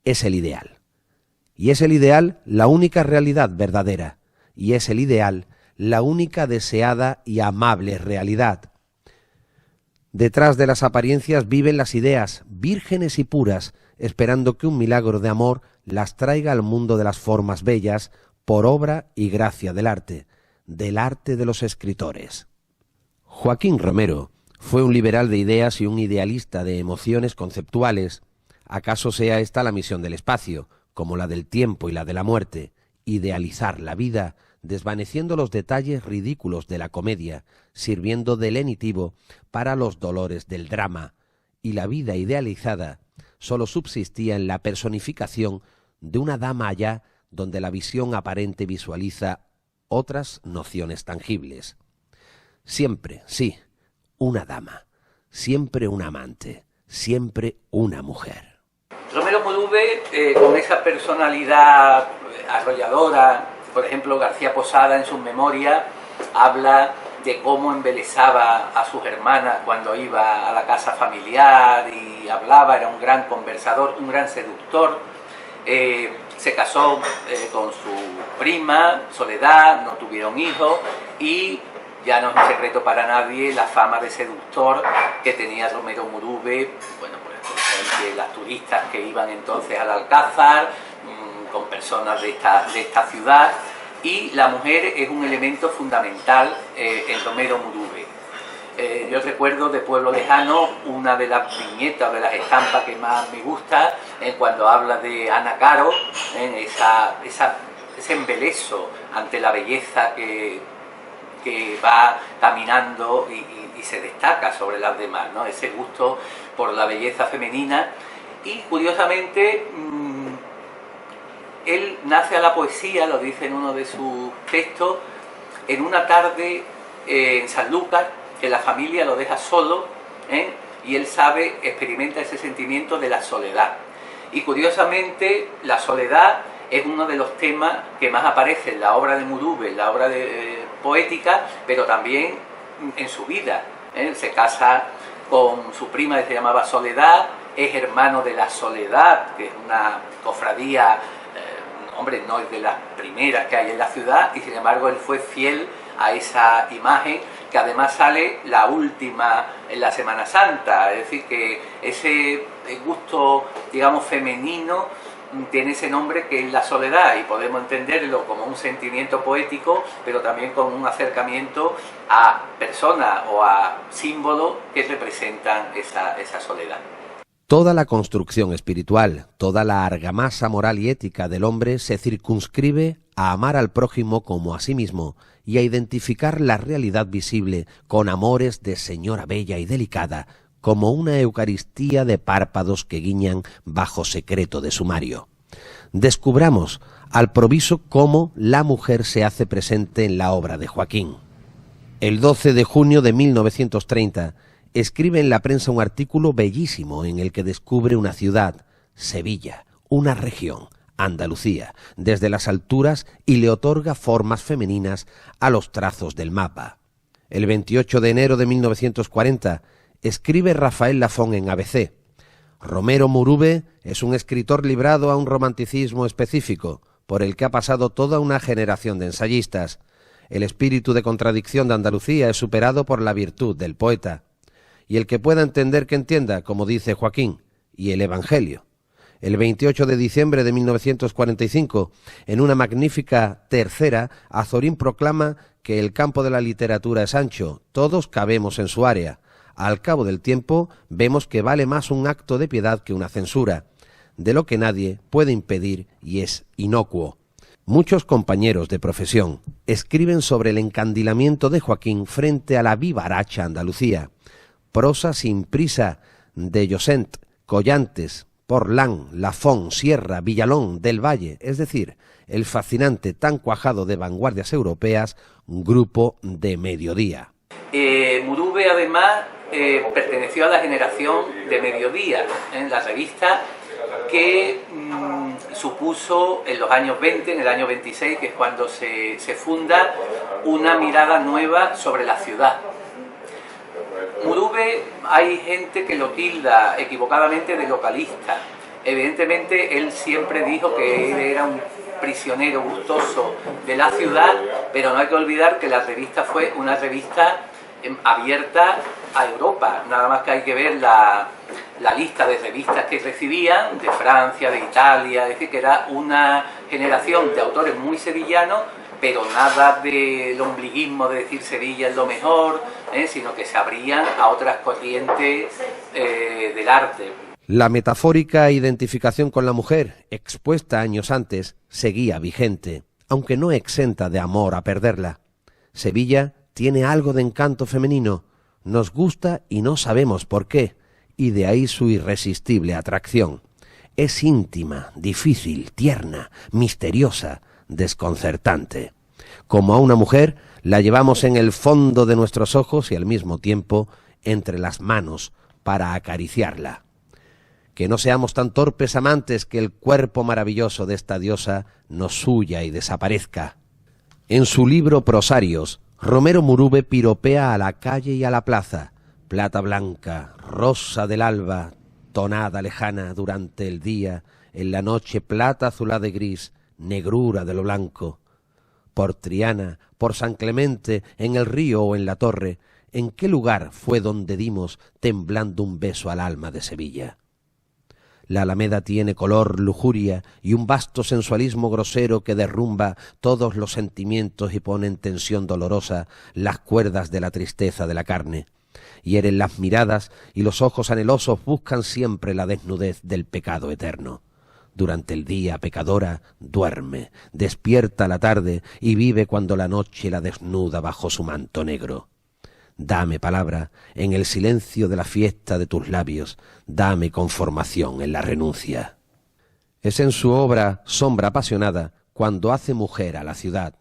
es el ideal. Y es el ideal la única realidad verdadera. Y es el ideal la única deseada y amable realidad. Detrás de las apariencias viven las ideas, vírgenes y puras, esperando que un milagro de amor las traiga al mundo de las formas bellas, por obra y gracia del arte de los escritores. Joaquín Romero fue un liberal de ideas y un idealista de emociones conceptuales. ¿Acaso sea esta la misión del espacio, como la del tiempo y la de la muerte? Idealizar la vida, desvaneciendo los detalles ridículos de la comedia, sirviendo de lenitivo para los dolores del drama, y la vida idealizada sólo subsistía en la personificación de una dama allá donde la visión aparente visualiza otras nociones tangibles. Siempre, sí, una dama, siempre un amante, siempre una mujer. Romero Murube, con esa personalidad arrolladora, por ejemplo, García Posada en sus memorias habla de cómo embelesaba a sus hermanas cuando iba a la casa familiar y hablaba, era un gran conversador, un gran seductor. Se casó con su prima, Soledad, no tuvieron hijos y ya no es un secreto para nadie la fama de seductor que tenía Romero Murube, bueno, pues entre las turistas que iban entonces al Alcázar, con personas de esta ciudad, y la mujer es un elemento fundamental en Romero Murube. Yo recuerdo de Pueblo Lejano una de las viñetas, de las estampas que más me gusta, cuando habla de Ana Caro, ese embeleso ante la belleza que va caminando y se destaca sobre las demás, ¿no? Ese gusto por la belleza femenina. Y curiosamente él nace a la poesía, lo dice en uno de sus textos, en una tarde en Sanlúcar, que la familia lo deja solo, y él experimenta ese sentimiento de la soledad. Y curiosamente la soledad es uno de los temas que más aparece en la obra de Murube, en la obra poética, pero también en su vida. Se casa con su prima que se llamaba Soledad, es hermano de la Soledad, que es una cofradía, no es de las primeras que hay en la ciudad, y sin embargo él fue fiel a esa imagen, que además sale la última en la Semana Santa. Es decir, que ese gusto, digamos, femenino tiene ese nombre que es la soledad, y podemos entenderlo como un sentimiento poético, pero también como un acercamiento a personas o a símbolos que representan esa soledad. Toda la construcción espiritual, toda la argamasa moral y ética del hombre se circunscribe a amar al prójimo como a sí mismo y a identificar la realidad visible con amores de señora bella y delicada, como una Eucaristía de párpados que guiñan bajo secreto de sumario. Descubramos al proviso cómo la mujer se hace presente en la obra de Joaquín. El 12 de junio de 1930 escribe en la prensa un artículo bellísimo en el que descubre una ciudad, Sevilla, una región, Andalucía, desde las alturas, y le otorga formas femeninas a los trazos del mapa. El 28 de enero de 1940 escribe Rafael Lafón en ABC: Romero Murube es un escritor librado a un romanticismo específico, por el que ha pasado toda una generación de ensayistas. El espíritu de contradicción de Andalucía es superado por la virtud del poeta. Y el que pueda entender que entienda, como dice Joaquín, y el Evangelio. El 28 de diciembre de 1945, en una magnífica tercera, Azorín proclama que el campo de la literatura es ancho, todos cabemos en su área. Al cabo del tiempo, vemos que vale más un acto de piedad que una censura, de lo que nadie puede impedir y es inocuo. Muchos compañeros de profesión escriben sobre el encandilamiento de Joaquín frente a la vivaracha Andalucía. Prosa sin prisa de Llosent, Collantes, Porlán, Lafón, Sierra, Villalón, del Valle, es decir, el fascinante tan cuajado de vanguardias europeas, Grupo de Mediodía. Murube además perteneció a la generación de Mediodía, en la revista que supuso en los años 20, en el año 26, que es cuando se funda, una mirada nueva sobre la ciudad. Murube, hay gente que lo tilda equivocadamente de localista. Evidentemente él siempre dijo que él era un prisionero gustoso de la ciudad, pero no hay que olvidar que la revista fue una revista abierta a Europa. Nada más que hay que ver la lista de revistas que recibían, de Francia, de Italia, es decir, que era una generación de autores muy sevillanos, pero nada del ombliguismo de decir Sevilla es lo mejor, sino que se abrían a otras corrientes del arte. La metafórica identificación con la mujer, expuesta años antes, seguía vigente, aunque no exenta de amor a perderla. Sevilla tiene algo de encanto femenino, nos gusta y no sabemos por qué, y de ahí su irresistible atracción. Es íntima, difícil, tierna, misteriosa, desconcertante. Como a una mujer, la llevamos en el fondo de nuestros ojos y al mismo tiempo entre las manos para acariciarla. Que no seamos tan torpes amantes que el cuerpo maravilloso de esta diosa nos huya y desaparezca. En su libro Prosarios, Romero Murube piropea a la calle y a la plaza, plata blanca, rosa del alba, tonada lejana durante el día, en la noche plata azulada y gris, negrura de lo blanco. Por Triana, por San Clemente, en el río o en la torre, ¿en qué lugar fue donde dimos temblando un beso al alma de Sevilla? La Alameda tiene color, lujuria y un vasto sensualismo grosero que derrumba todos los sentimientos y pone en tensión dolorosa las cuerdas de la tristeza de la carne. Hieren las miradas y los ojos anhelosos buscan siempre la desnudez del pecado eterno. Durante el día, pecadora, duerme, despierta la tarde y vive cuando la noche la desnuda bajo su manto negro. Dame palabra en el silencio de la fiesta de tus labios, dame conformación en la renuncia. Es en su obra Sombra apasionada cuando hace mujer a la ciudad.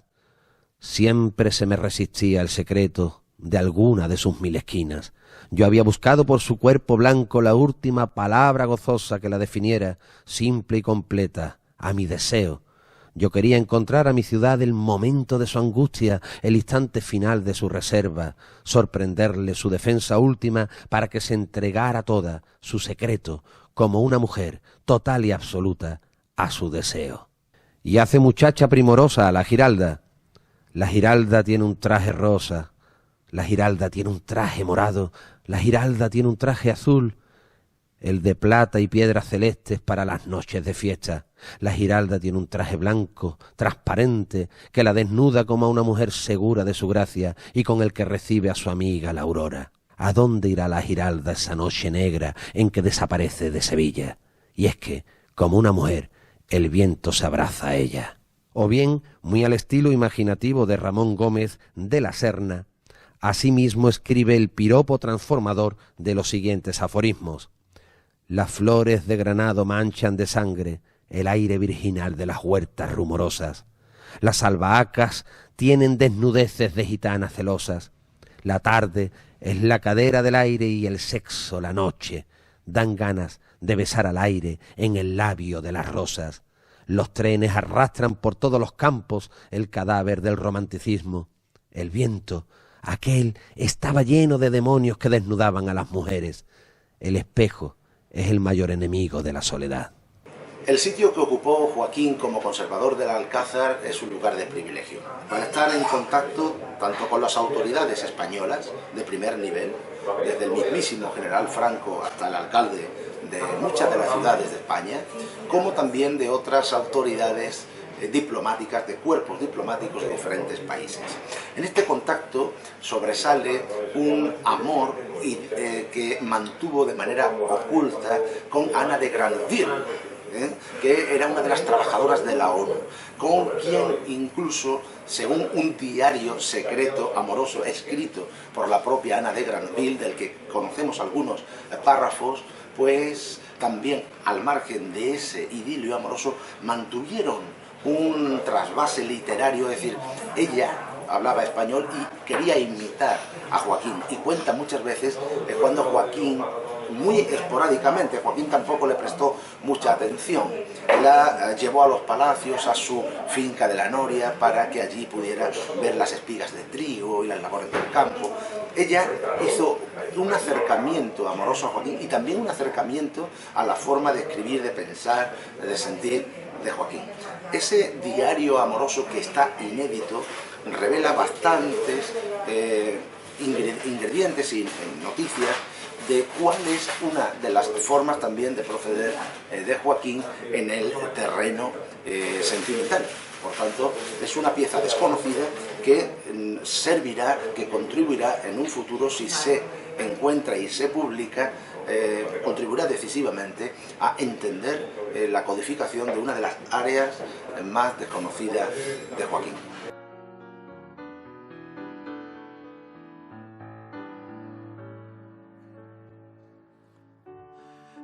Siempre se me resistía el secreto de alguna de sus mil esquinas. Yo había buscado por su cuerpo blanco la última palabra gozosa que la definiera, simple y completa, a mi deseo. Yo quería encontrar a mi ciudad el momento de su angustia, el instante final de su reserva, sorprenderle su defensa última para que se entregara toda, su secreto, como una mujer, total y absoluta, a su deseo. Y hace muchacha primorosa a la Giralda. La Giralda tiene un traje rosa, la Giralda tiene un traje morado, la Giralda tiene un traje azul, el de plata y piedras celestes para las noches de fiesta. La Giralda tiene un traje blanco, transparente, que la desnuda como a una mujer segura de su gracia y con el que recibe a su amiga la aurora. ¿A dónde irá la Giralda esa noche negra en que desaparece de Sevilla? Y es que, como una mujer, el viento se abraza a ella. O bien, muy al estilo imaginativo de Ramón Gómez de la Serna, asimismo escribe el piropo transformador de los siguientes aforismos. Las flores de granado manchan de sangre el aire virginal de las huertas rumorosas. Las albahacas tienen desnudeces de gitanas celosas. La tarde es la cadera del aire y el sexo la noche. Dan ganas de besar al aire en el labio de las rosas. Los trenes arrastran por todos los campos el cadáver del romanticismo. El viento, aquel, estaba lleno de demonios que desnudaban a las mujeres. El espejo es el mayor enemigo de la soledad. El sitio que ocupó Joaquín como conservador del Alcázar es un lugar de privilegio, para estar en contacto tanto con las autoridades españolas de primer nivel, desde el mismísimo general Franco hasta el alcalde de muchas de las ciudades de España, como también de otras autoridades diplomáticas, de cuerpos diplomáticos de diferentes países. En este contacto sobresale un amor que mantuvo de manera oculta con Ana de Granville, que era una de las trabajadoras de la ONU, con quien incluso, según un diario secreto amoroso escrito por la propia Ana de Granville, del que conocemos algunos párrafos, pues también al margen de ese idilio amoroso mantuvieron un trasvase literario, es decir, ella hablaba español y quería imitar a Joaquín, y cuenta muchas veces cuando Joaquín, muy esporádicamente, Joaquín tampoco le prestó mucha atención, la llevó a los palacios, a su finca de la Noria, para que allí pudiera ver las espigas de trigo y las labores del campo. Ella hizo un acercamiento amoroso a Joaquín y también un acercamiento a la forma de escribir, de pensar, de sentir de Joaquín. Ese diario amoroso, que está inédito, revela bastantes ingredientes y noticias de cuál es una de las formas también de proceder de Joaquín en el terreno sentimental. Por tanto, es una pieza desconocida que servirá, que contribuirá en un futuro, si se encuentra y se publica, contribuirá decisivamente a entender la codificación de una de las áreas más desconocidas de Joaquín.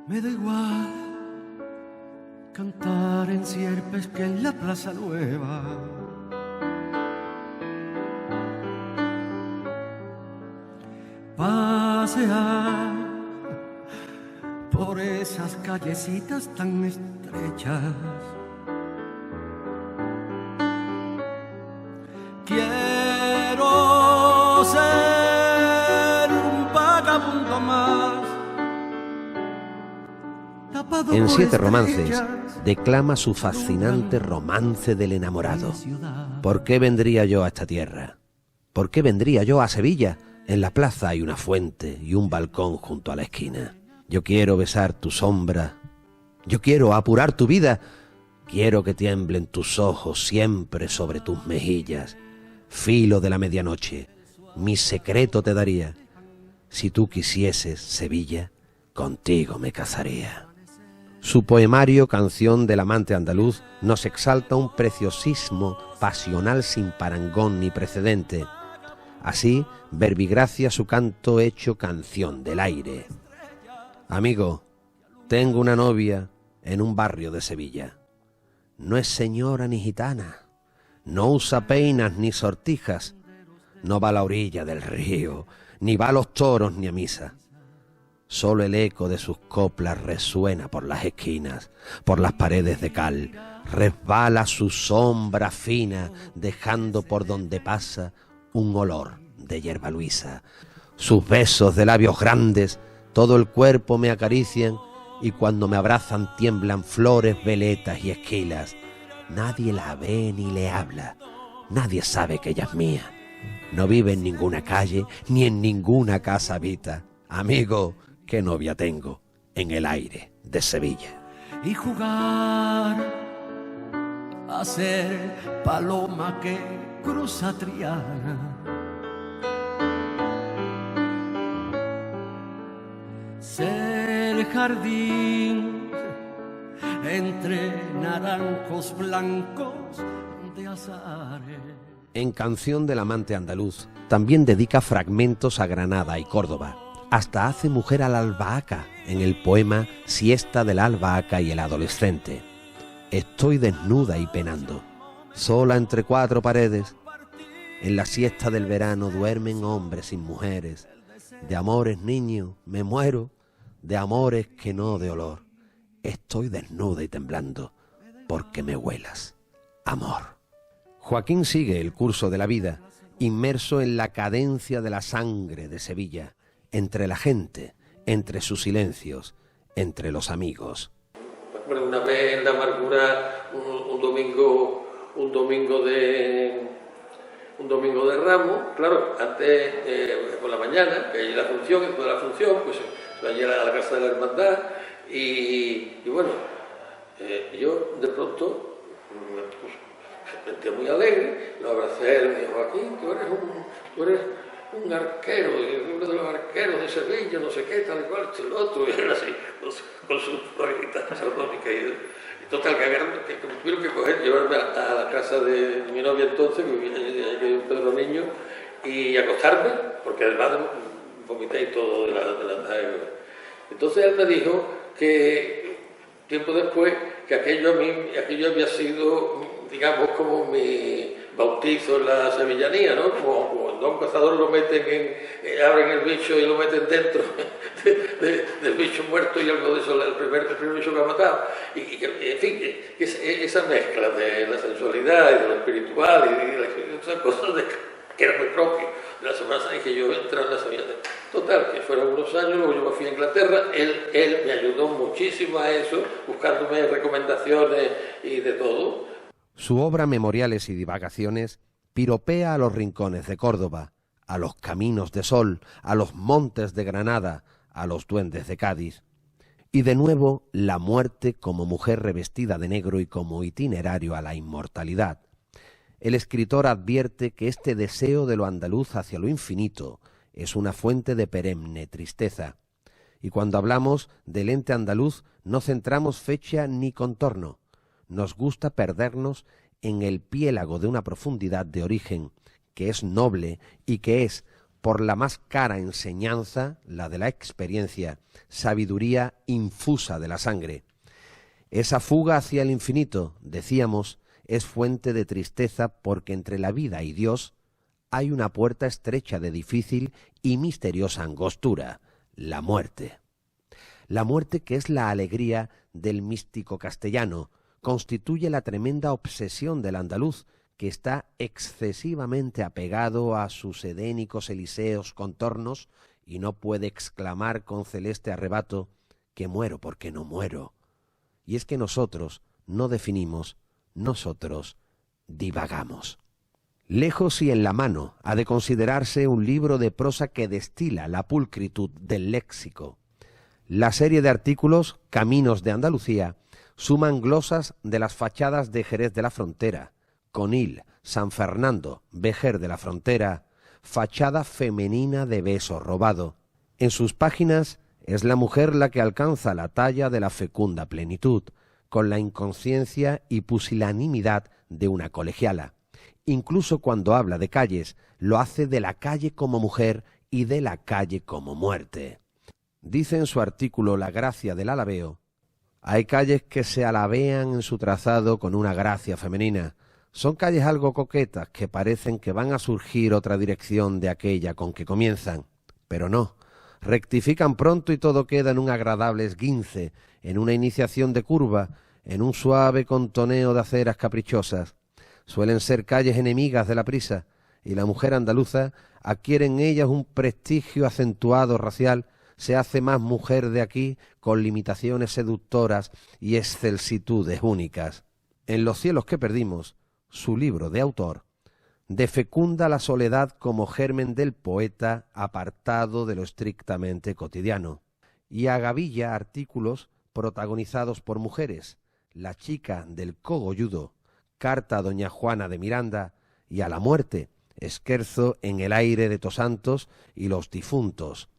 Me da igual cantar en Sierpes que en la Plaza Nueva. Pasear por esas callecitas tan estrechas. Quiero ser un vagabundo más. En 7 romances declama su fascinante romance del enamorado. ¿Por qué vendría yo a esta tierra? ¿Por qué vendría yo a Sevilla? En la plaza hay una fuente y un balcón junto a la esquina. Yo quiero besar tu sombra, yo quiero apurar tu vida, quiero que tiemblen tus ojos siempre sobre tus mejillas. Filo de la medianoche, mi secreto te daría. Si tú quisieses, Sevilla, contigo me casaría. Su poemario, Canción del amante andaluz, nos exalta un preciosismo pasional sin parangón ni precedente. Así, verbigracia su canto hecho canción del aire. Amigo, tengo una novia en un barrio de Sevilla. No es señora ni gitana, no usa peinas ni sortijas, no va a la orilla del río, ni va a los toros ni a misa. Solo el eco de sus coplas resuena por las esquinas, por las paredes de cal, resbala su sombra fina, dejando por donde pasa un olor de hierba luisa. Sus besos de labios grandes todo el cuerpo me acarician, y cuando me abrazan tiemblan flores, veletas y esquilas. Nadie la ve ni le habla, nadie sabe que ella es mía. No vive en ninguna calle, ni en ninguna casa habita. Amigo, qué novia tengo en el aire de Sevilla. Y jugar a ser paloma que cruza Triana. Ser jardín entre naranjos blancos de azares. En Canción del amante andaluz también dedica fragmentos a Granada y Córdoba. Hasta hace mujer a la albahaca en el poema Siesta de la albahaca y el adolescente. Estoy desnuda y penando, sola entre 4 paredes. En la siesta del verano duermen hombres y mujeres. De amores, niño, me muero, de amores que no de olor. Estoy desnuda y temblando, porque me huelas, amor. Joaquín sigue el curso de la vida, inmerso en la cadencia de la sangre de Sevilla, entre la gente, entre sus silencios, entre los amigos. Bueno, una vez en la amargura, un domingo de Ramos, claro, antes por la mañana, que hay la función, después de la función, pues se va allí a la casa de la hermandad y bueno, yo de pronto me sentía muy alegre, lo abracé, me dijo, Joaquín, tú eres un arquero, uno de los arqueros de Sevilla, no sé qué, tal y cual, el otro, y él así, con sus floritas sardónicas y total, que tuvieron que llevarme a la casa de mi novia entonces, que vivía en Pedro Niño, y acostarme, porque además vomité y todo de la. Entonces él me dijo que tiempo después que aquello había sido, digamos, como mi bautizo en la sevillanía, ¿no? Como cuando a un cazador lo meten abren el bicho y lo meten dentro del bicho muerto y algo de eso, el primer bicho que ha matado. Y en fin, esa mezcla de la sensualidad y de lo espiritual y esas cosas que era muy propio de la Semana Santa, y que yo entré en la Semana. Total, que fueron unos años, luego yo me fui a Inglaterra, él me ayudó muchísimo a eso, buscándome recomendaciones y de todo. Su obra Memoriales y Divagaciones piropea a los rincones de Córdoba, a los caminos de Sol, a los montes de Granada, a los duendes de Cádiz. Y de nuevo, la muerte como mujer revestida de negro y como itinerario a la inmortalidad. El escritor advierte que este deseo de lo andaluz hacia lo infinito es una fuente de perenne tristeza. Y cuando hablamos del ente andaluz no centramos fecha ni contorno. Nos gusta perdernos en el piélago de una profundidad de origen que es noble y que es, por la más cara enseñanza, la de la experiencia, sabiduría infusa de la sangre. Esa fuga hacia el infinito, decíamos, es fuente de tristeza porque entre la vida y Dios hay una puerta estrecha de difícil y misteriosa angostura, la muerte. La muerte, que es la alegría del místico castellano, constituye la tremenda obsesión del andaluz, que está excesivamente apegado a sus edénicos elíseos contornos y no puede exclamar con celeste arrebato que muero porque no muero. Y es que nosotros no definimos, nosotros divagamos. Lejos y en la mano ha de considerarse un libro de prosa que destila la pulcritud del léxico. La serie de artículos Caminos de Andalucía suman glosas de las fachadas de Jerez de la Frontera, Conil, San Fernando, Vejer de la Frontera, fachada femenina de Beso Robado. En sus páginas es la mujer la que alcanza la talla de la fecunda plenitud, con la inconsciencia y pusilanimidad de una colegiala. Incluso cuando habla de calles, lo hace de la calle como mujer y de la calle como muerte. Dice en su artículo La gracia del alabeo: hay calles que se alabean en su trazado con una gracia femenina. Son calles algo coquetas que parecen que van a surgir otra dirección de aquella con que comienzan. Pero no, rectifican pronto y todo queda en un agradable esguince, en una iniciación de curva, en un suave contoneo de aceras caprichosas. Suelen ser calles enemigas de la prisa, y la mujer andaluza adquiere en ellas un prestigio acentuado racial, se hace más mujer de aquí con limitaciones seductoras y excelsitudes únicas. En Los cielos que perdimos, su libro de autor, defecunda la soledad como germen del poeta apartado de lo estrictamente cotidiano, y agavilla artículos protagonizados por mujeres: La chica del cogolludo, Carta a doña Juana de Miranda, y A la muerte, Esquerzo en el aire de Tosantos y Los difuntos.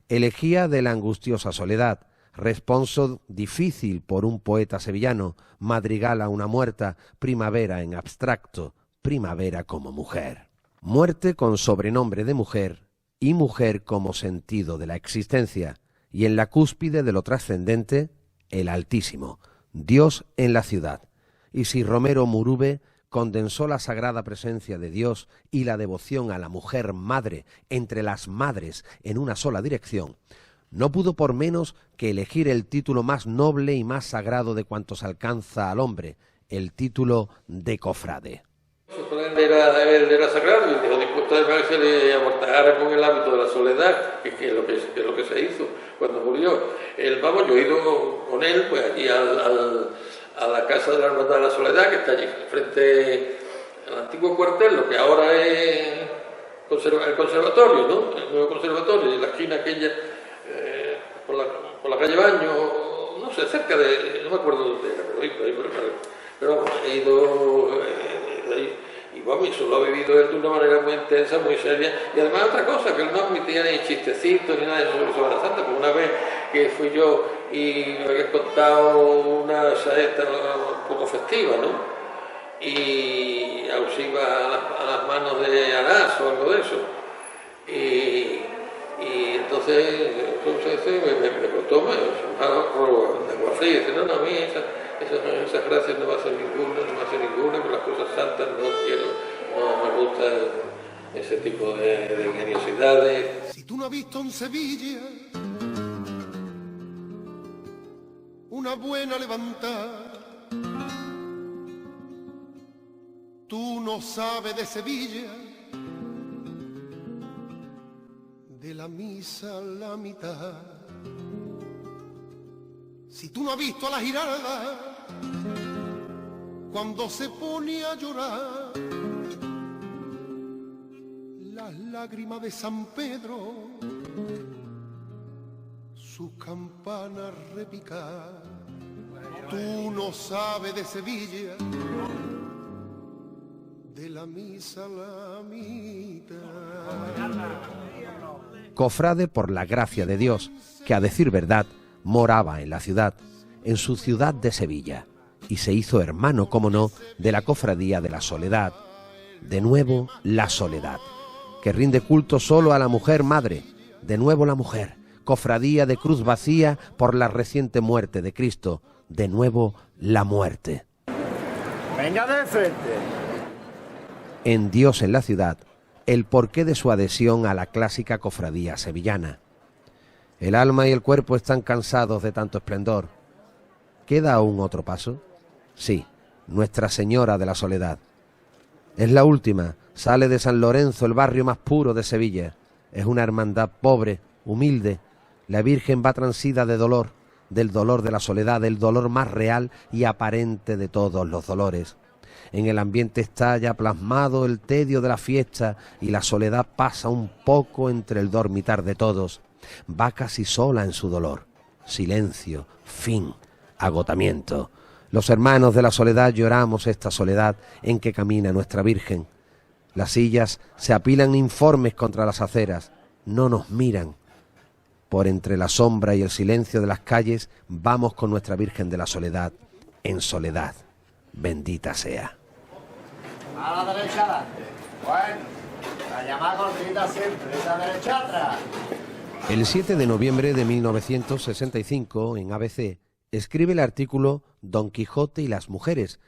Elegía de la angustiosa soledad, responso difícil por un poeta sevillano, madrigal a una muerta, primavera en abstracto, primavera como mujer. Muerte con sobrenombre de mujer y mujer como sentido de la existencia, y en la cúspide de lo trascendente, el Altísimo, Dios en la ciudad. Y si Romero Murube condensó la sagrada presencia de Dios y la devoción a la mujer madre entre las madres en una sola dirección, no pudo por menos que elegir el título más noble y más sagrado de cuantos alcanza al hombre, el título de cofrade. Él era sagrado y dijo dispuesto además que se le amortajara con el hábito de la soledad, que es lo que se hizo cuando murió. Yo he ido con él pues allí a la casa de la Hermandad de la Soledad, que está allí frente al antiguo cuartel, lo que ahora es el conservatorio, ¿no? El nuevo conservatorio, y la esquina aquella por la calle Baño, no sé, cerca de, no me acuerdo dónde era, pero vamos, he ido ahí, y vamos, eso lo ha vivido él de una manera muy intensa, muy seria, y además otra cosa, que él no admitía ni chistecitos ni nada de eso sobre Semana Santa, porque una vez que fui yo y me había contado una saeta un poco festiva, ¿no? Y alusiva a las manos de Arás o algo de eso, y entonces me contó un de agua fría, y dice, no, a mí esas gracias no me hacen ninguna, pero las cosas santas no quiero, no me gusta ese tipo de ingeniosidades. Si tú no has visto en Sevilla una buena levantada, tú no sabes de Sevilla, de la misa a la mitad. Si tú no has visto a la Giralda cuando se pone a llorar, las lágrimas de San Pedro, sus campanas repicar. Tú no sabes de Sevilla, de la misa a la mitad. Cofrade por la gracia de Dios, que a decir verdad moraba en la ciudad, en su ciudad de Sevilla, y se hizo hermano, como no, de la Cofradía de la Soledad. De nuevo la Soledad, que rinde culto solo a la mujer madre. De nuevo la mujer, Cofradía de Cruz Vacía por la reciente muerte de Cristo. De nuevo la muerte. Venga de frente. En Dios en la ciudad, el porqué de su adhesión a la clásica cofradía sevillana. El alma y el cuerpo están cansados de tanto esplendor. ¿Queda aún otro paso? Sí, Nuestra Señora de la Soledad. Es la última, sale de San Lorenzo, el barrio más puro de Sevilla. Es una hermandad pobre, humilde. La Virgen va transida de dolor, del dolor de la soledad, del dolor más real y aparente de todos los dolores. En el ambiente está ya plasmado el tedio de la fiesta y la soledad pasa un poco entre el dormitar de todos. Va casi sola en su dolor. Silencio, fin, agotamiento. Los hermanos de la soledad lloramos esta soledad en que camina nuestra Virgen. Las sillas se apilan informes contra las aceras, no nos miran. Por entre la sombra y el silencio de las calles vamos con nuestra Virgen de la Soledad, en soledad. Bendita sea. A la derecha adelante. Bueno, la llamada cortita siempre, esa derecha atrás. El 7 de noviembre de 1965, en ABC, escribe el artículo Don Quijote y las mujeres,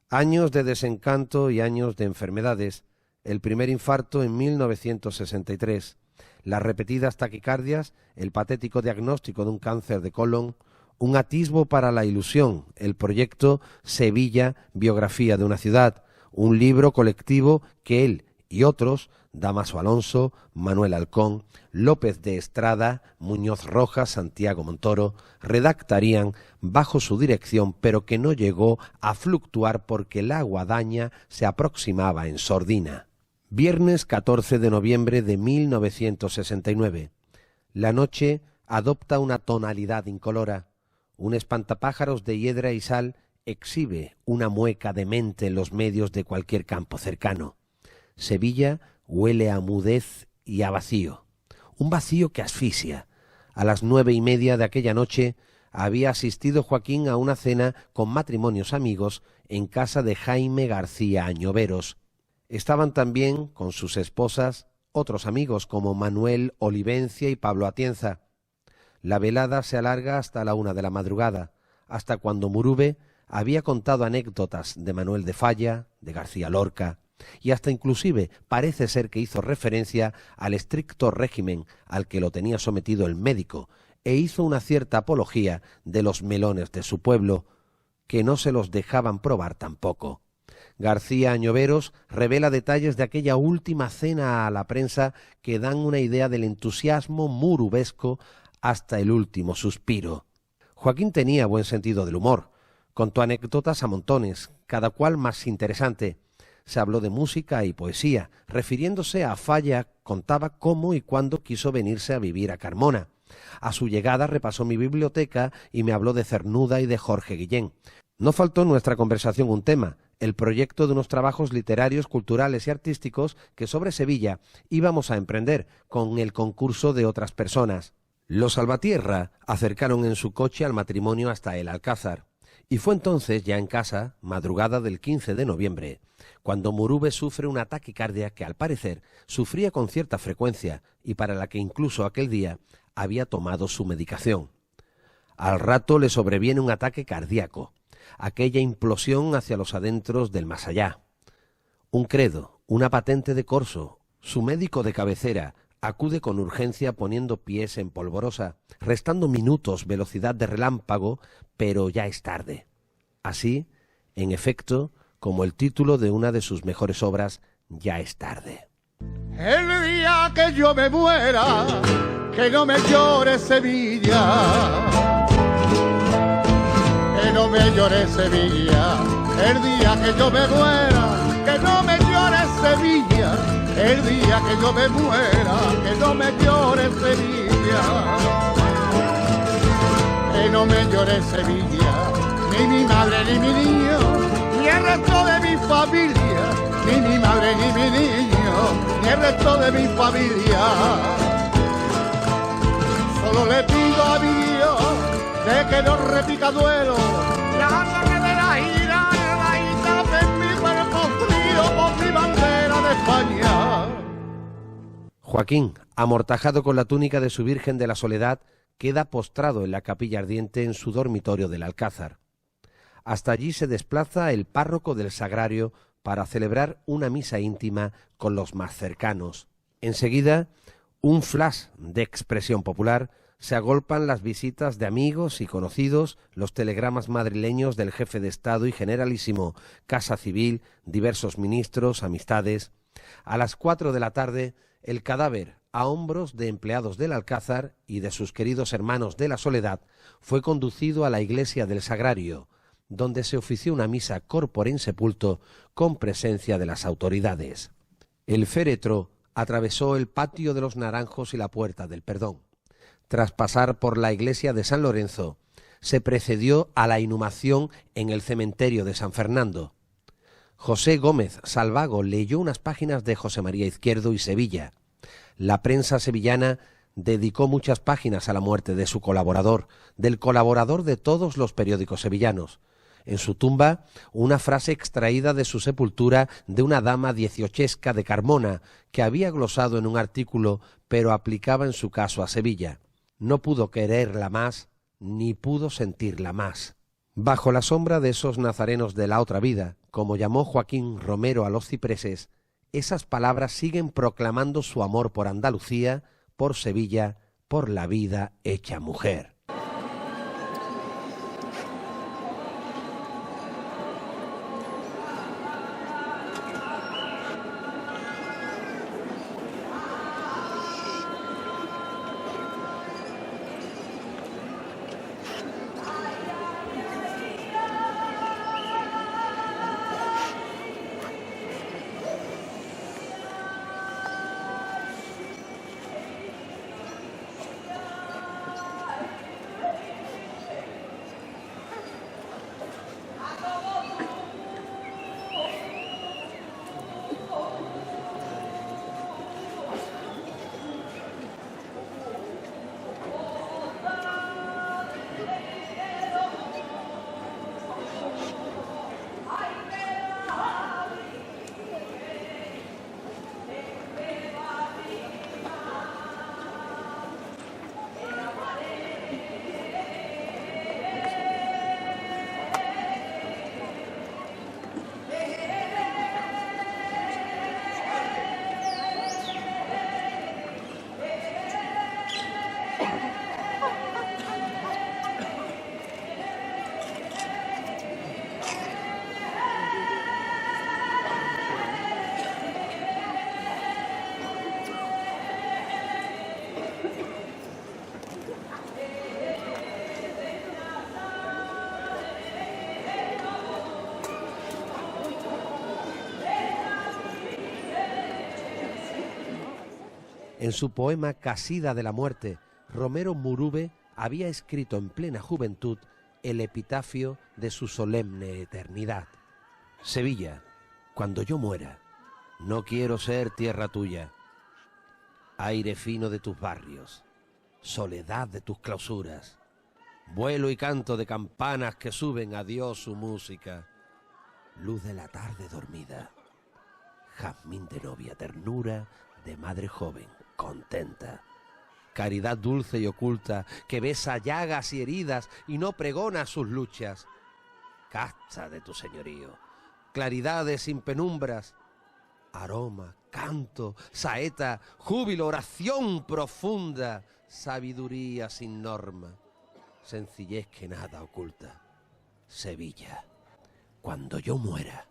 años de desencanto y años de enfermedades, el primer infarto en 1963, las repetidas taquicardias, el patético diagnóstico de un cáncer de colon, un atisbo para la ilusión, el proyecto Sevilla, biografía de una ciudad, un libro colectivo que él y otros, Dámaso Alonso, Manuel Halcón, López de Estrada, Muñoz Rojas, Santiago Montoro, redactarían bajo su dirección, pero que no llegó a fluctuar porque la guadaña se aproximaba en sordina. Viernes 14 de noviembre de 1969. La noche adopta una tonalidad incolora. Un espantapájaros de hiedra y sal exhibe una mueca demente en los medios de cualquier campo cercano. Sevilla huele a mudez y a vacío, un vacío que asfixia. A las 9:30 de aquella noche había asistido Joaquín a una cena con matrimonios amigos en casa de Jaime García Añoveros. Estaban también con sus esposas otros amigos como Manuel Olivencia y Pablo Atienza. La velada se alarga hasta la 1 de la madrugada, hasta cuando Murube había contado anécdotas de Manuel de Falla, de García Lorca, y hasta inclusive parece ser que hizo referencia al estricto régimen al que lo tenía sometido el médico, e hizo una cierta apología de los melones de su pueblo, que no se los dejaban probar tampoco. García Añoveros revela detalles de aquella última cena a la prensa que dan una idea del entusiasmo murubesco hasta el último suspiro. Joaquín tenía buen sentido del humor. Contó anécdotas a montones, cada cual más interesante. Se habló de música y poesía. Refiriéndose a Falla, contaba cómo y cuándo quiso venirse a vivir a Carmona. A su llegada repasó mi biblioteca y me habló de Cernuda y de Jorge Guillén. No faltó en nuestra conversación un tema, el proyecto de unos trabajos literarios, culturales y artísticos que sobre Sevilla íbamos a emprender con el concurso de otras personas. Los Salvatierra acercaron en su coche al matrimonio hasta el Alcázar. Y fue entonces, ya en casa, madrugada del 15 de noviembre, cuando Murube sufre una taquicardia que al parecer sufría con cierta frecuencia y para la que incluso aquel día había tomado su medicación. Al rato le sobreviene un ataque cardíaco, aquella implosión hacia los adentros del más allá. Un credo, una patente de corso, su médico de cabecera, acude con urgencia poniendo pies en polvorosa, restando minutos, velocidad de relámpago, pero ya es tarde. Así, en efecto, como el título de una de sus mejores obras, Ya es tarde. El día que yo me muera, que no me llore Sevilla, que no me llore Sevilla. El día que yo me muera, que no me llore Sevilla. El día que yo me muera, que no me llore Sevilla. Que no me llore Sevilla, ni mi madre ni mi niño, ni el resto de mi familia, ni mi madre ni mi niño, ni el resto de mi familia. Solo le pido a mi Dios de que no repita duelo, la sangre de la ira, la tape en mi cuerpo frío por mi bandera de España. Joaquín, amortajado con la túnica de su Virgen de la Soledad, queda postrado en la capilla ardiente en su dormitorio del Alcázar. Hasta allí se desplaza el párroco del Sagrario para celebrar una misa íntima con los más cercanos. Enseguida, un flash de expresión popular, se agolpan las visitas de amigos y conocidos, los telegramas madrileños del jefe de Estado y generalísimo, Casa Civil, diversos ministros, amistades. A las 4 de la tarde, el cadáver, a hombros de empleados del Alcázar y de sus queridos hermanos de la Soledad, fue conducido a la iglesia del Sagrario, donde se ofició una misa corpore in sepulto con presencia de las autoridades. El féretro atravesó el patio de los Naranjos y la Puerta del Perdón. Tras pasar por la iglesia de San Lorenzo, se precedió a la inhumación en el cementerio de San Fernando. José Gómez Salvago leyó unas páginas de José María Izquierdo y Sevilla. La prensa sevillana dedicó muchas páginas a la muerte de su colaborador, del colaborador de todos los periódicos sevillanos. En su tumba, una frase extraída de su sepultura de una dama dieciochesca de Carmona, que había glosado en un artículo, pero aplicaba en su caso a Sevilla. No pudo quererla más, ni pudo sentirla más. Bajo la sombra de esos nazarenos de la otra vida, como llamó Joaquín Romero a los cipreses, esas palabras siguen proclamando su amor por Andalucía, por Sevilla, por la vida hecha mujer. En su poema Casida de la muerte, Romero Murube había escrito en plena juventud el epitafio de su solemne eternidad. Sevilla, cuando yo muera, no quiero ser tierra tuya, aire fino de tus barrios, soledad de tus clausuras, vuelo y canto de campanas que suben a Dios su música, luz de la tarde dormida, jazmín de novia, ternura de madre joven, contenta, caridad dulce y oculta que besa llagas y heridas y no pregona sus luchas, casta de tu señorío, claridades sin penumbras, aroma, canto, saeta, júbilo, oración profunda, sabiduría sin norma, sencillez que nada oculta. Sevilla, cuando yo muera,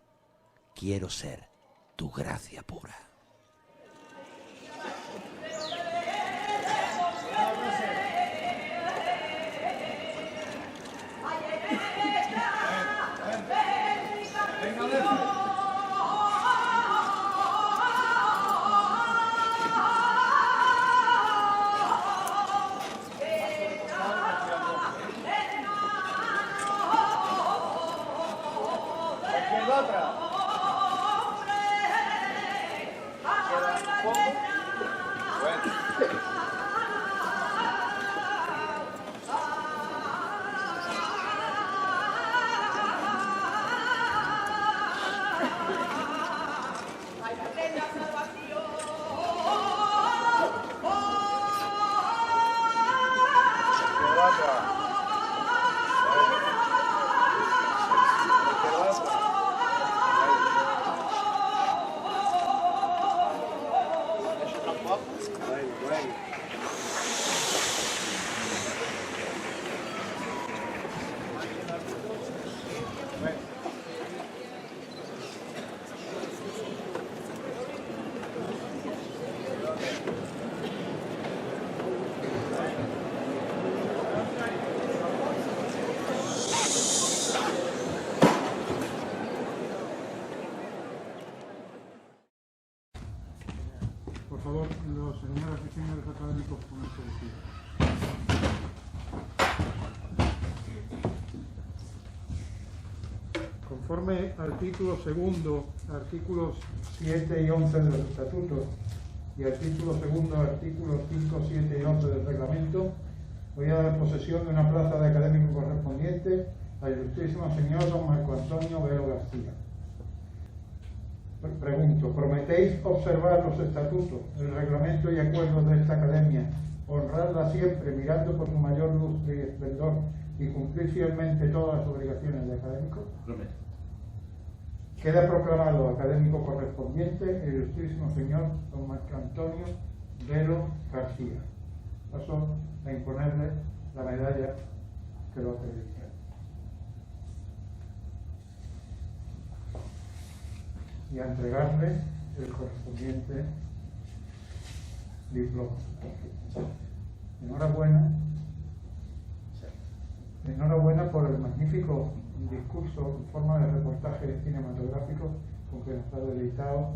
quiero ser tu gracia pura. Por favor, los señoras y señores académicos, ponerse de pie. Conforme al título segundo, artículos 7 y 11 de los estatutos y al título segundo, artículos 5, 7 y 11 del reglamento, voy a dar posesión de una plaza de académico correspondiente al ilustrísimo señor don Marco Antonio Velo García. Pregunto, ¿prometéis observar los estatutos, el reglamento y acuerdos de esta academia, honrarla siempre mirando por su mayor luz y esplendor y cumplir fielmente todas las obligaciones de académico? Prometo. Queda proclamado académico correspondiente el ilustrísimo señor don Marco Antonio Velo García. Paso a imponerle la medalla que lo acredita. Y a entregarle el correspondiente diploma. Enhorabuena por el magnífico discurso en forma de reportaje cinematográfico con que nos ha deleitado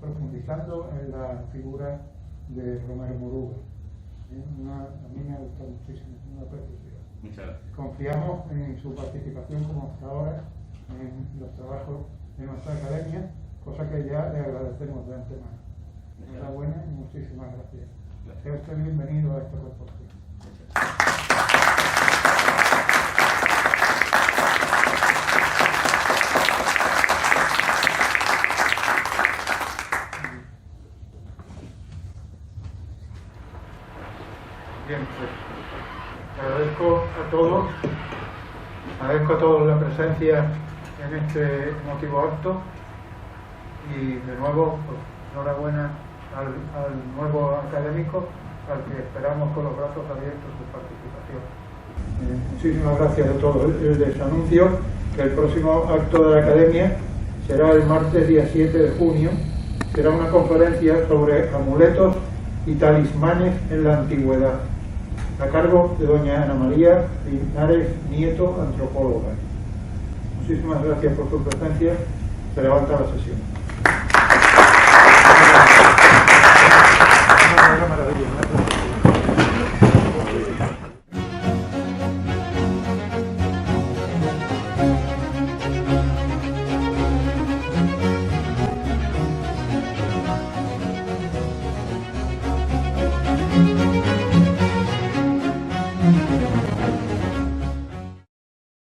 profundizando en la figura de Romero Murube. A mí me ha gustado muchísimo, una preciosidad. Muchas gracias. Confiamos en su participación como hasta ahora en los trabajos de nuestra academia, cosa que ya le agradecemos de antemano. Enhorabuena y muchísimas gracias. Sea usted bienvenido a este reporte. Bien, pues agradezco a todos la presencia en este emotivo acto y de nuevo pues, enhorabuena al nuevo académico al que esperamos con los brazos abiertos su participación. Muchísimas gracias a todos. Les anuncio que el próximo acto de la academia será el martes día 7 de junio. Será una conferencia sobre amuletos y talismanes en la antigüedad, a cargo de doña Ana María Linares Nieto, antropóloga. Muchísimas gracias por su presencia. Se levanta la sesión.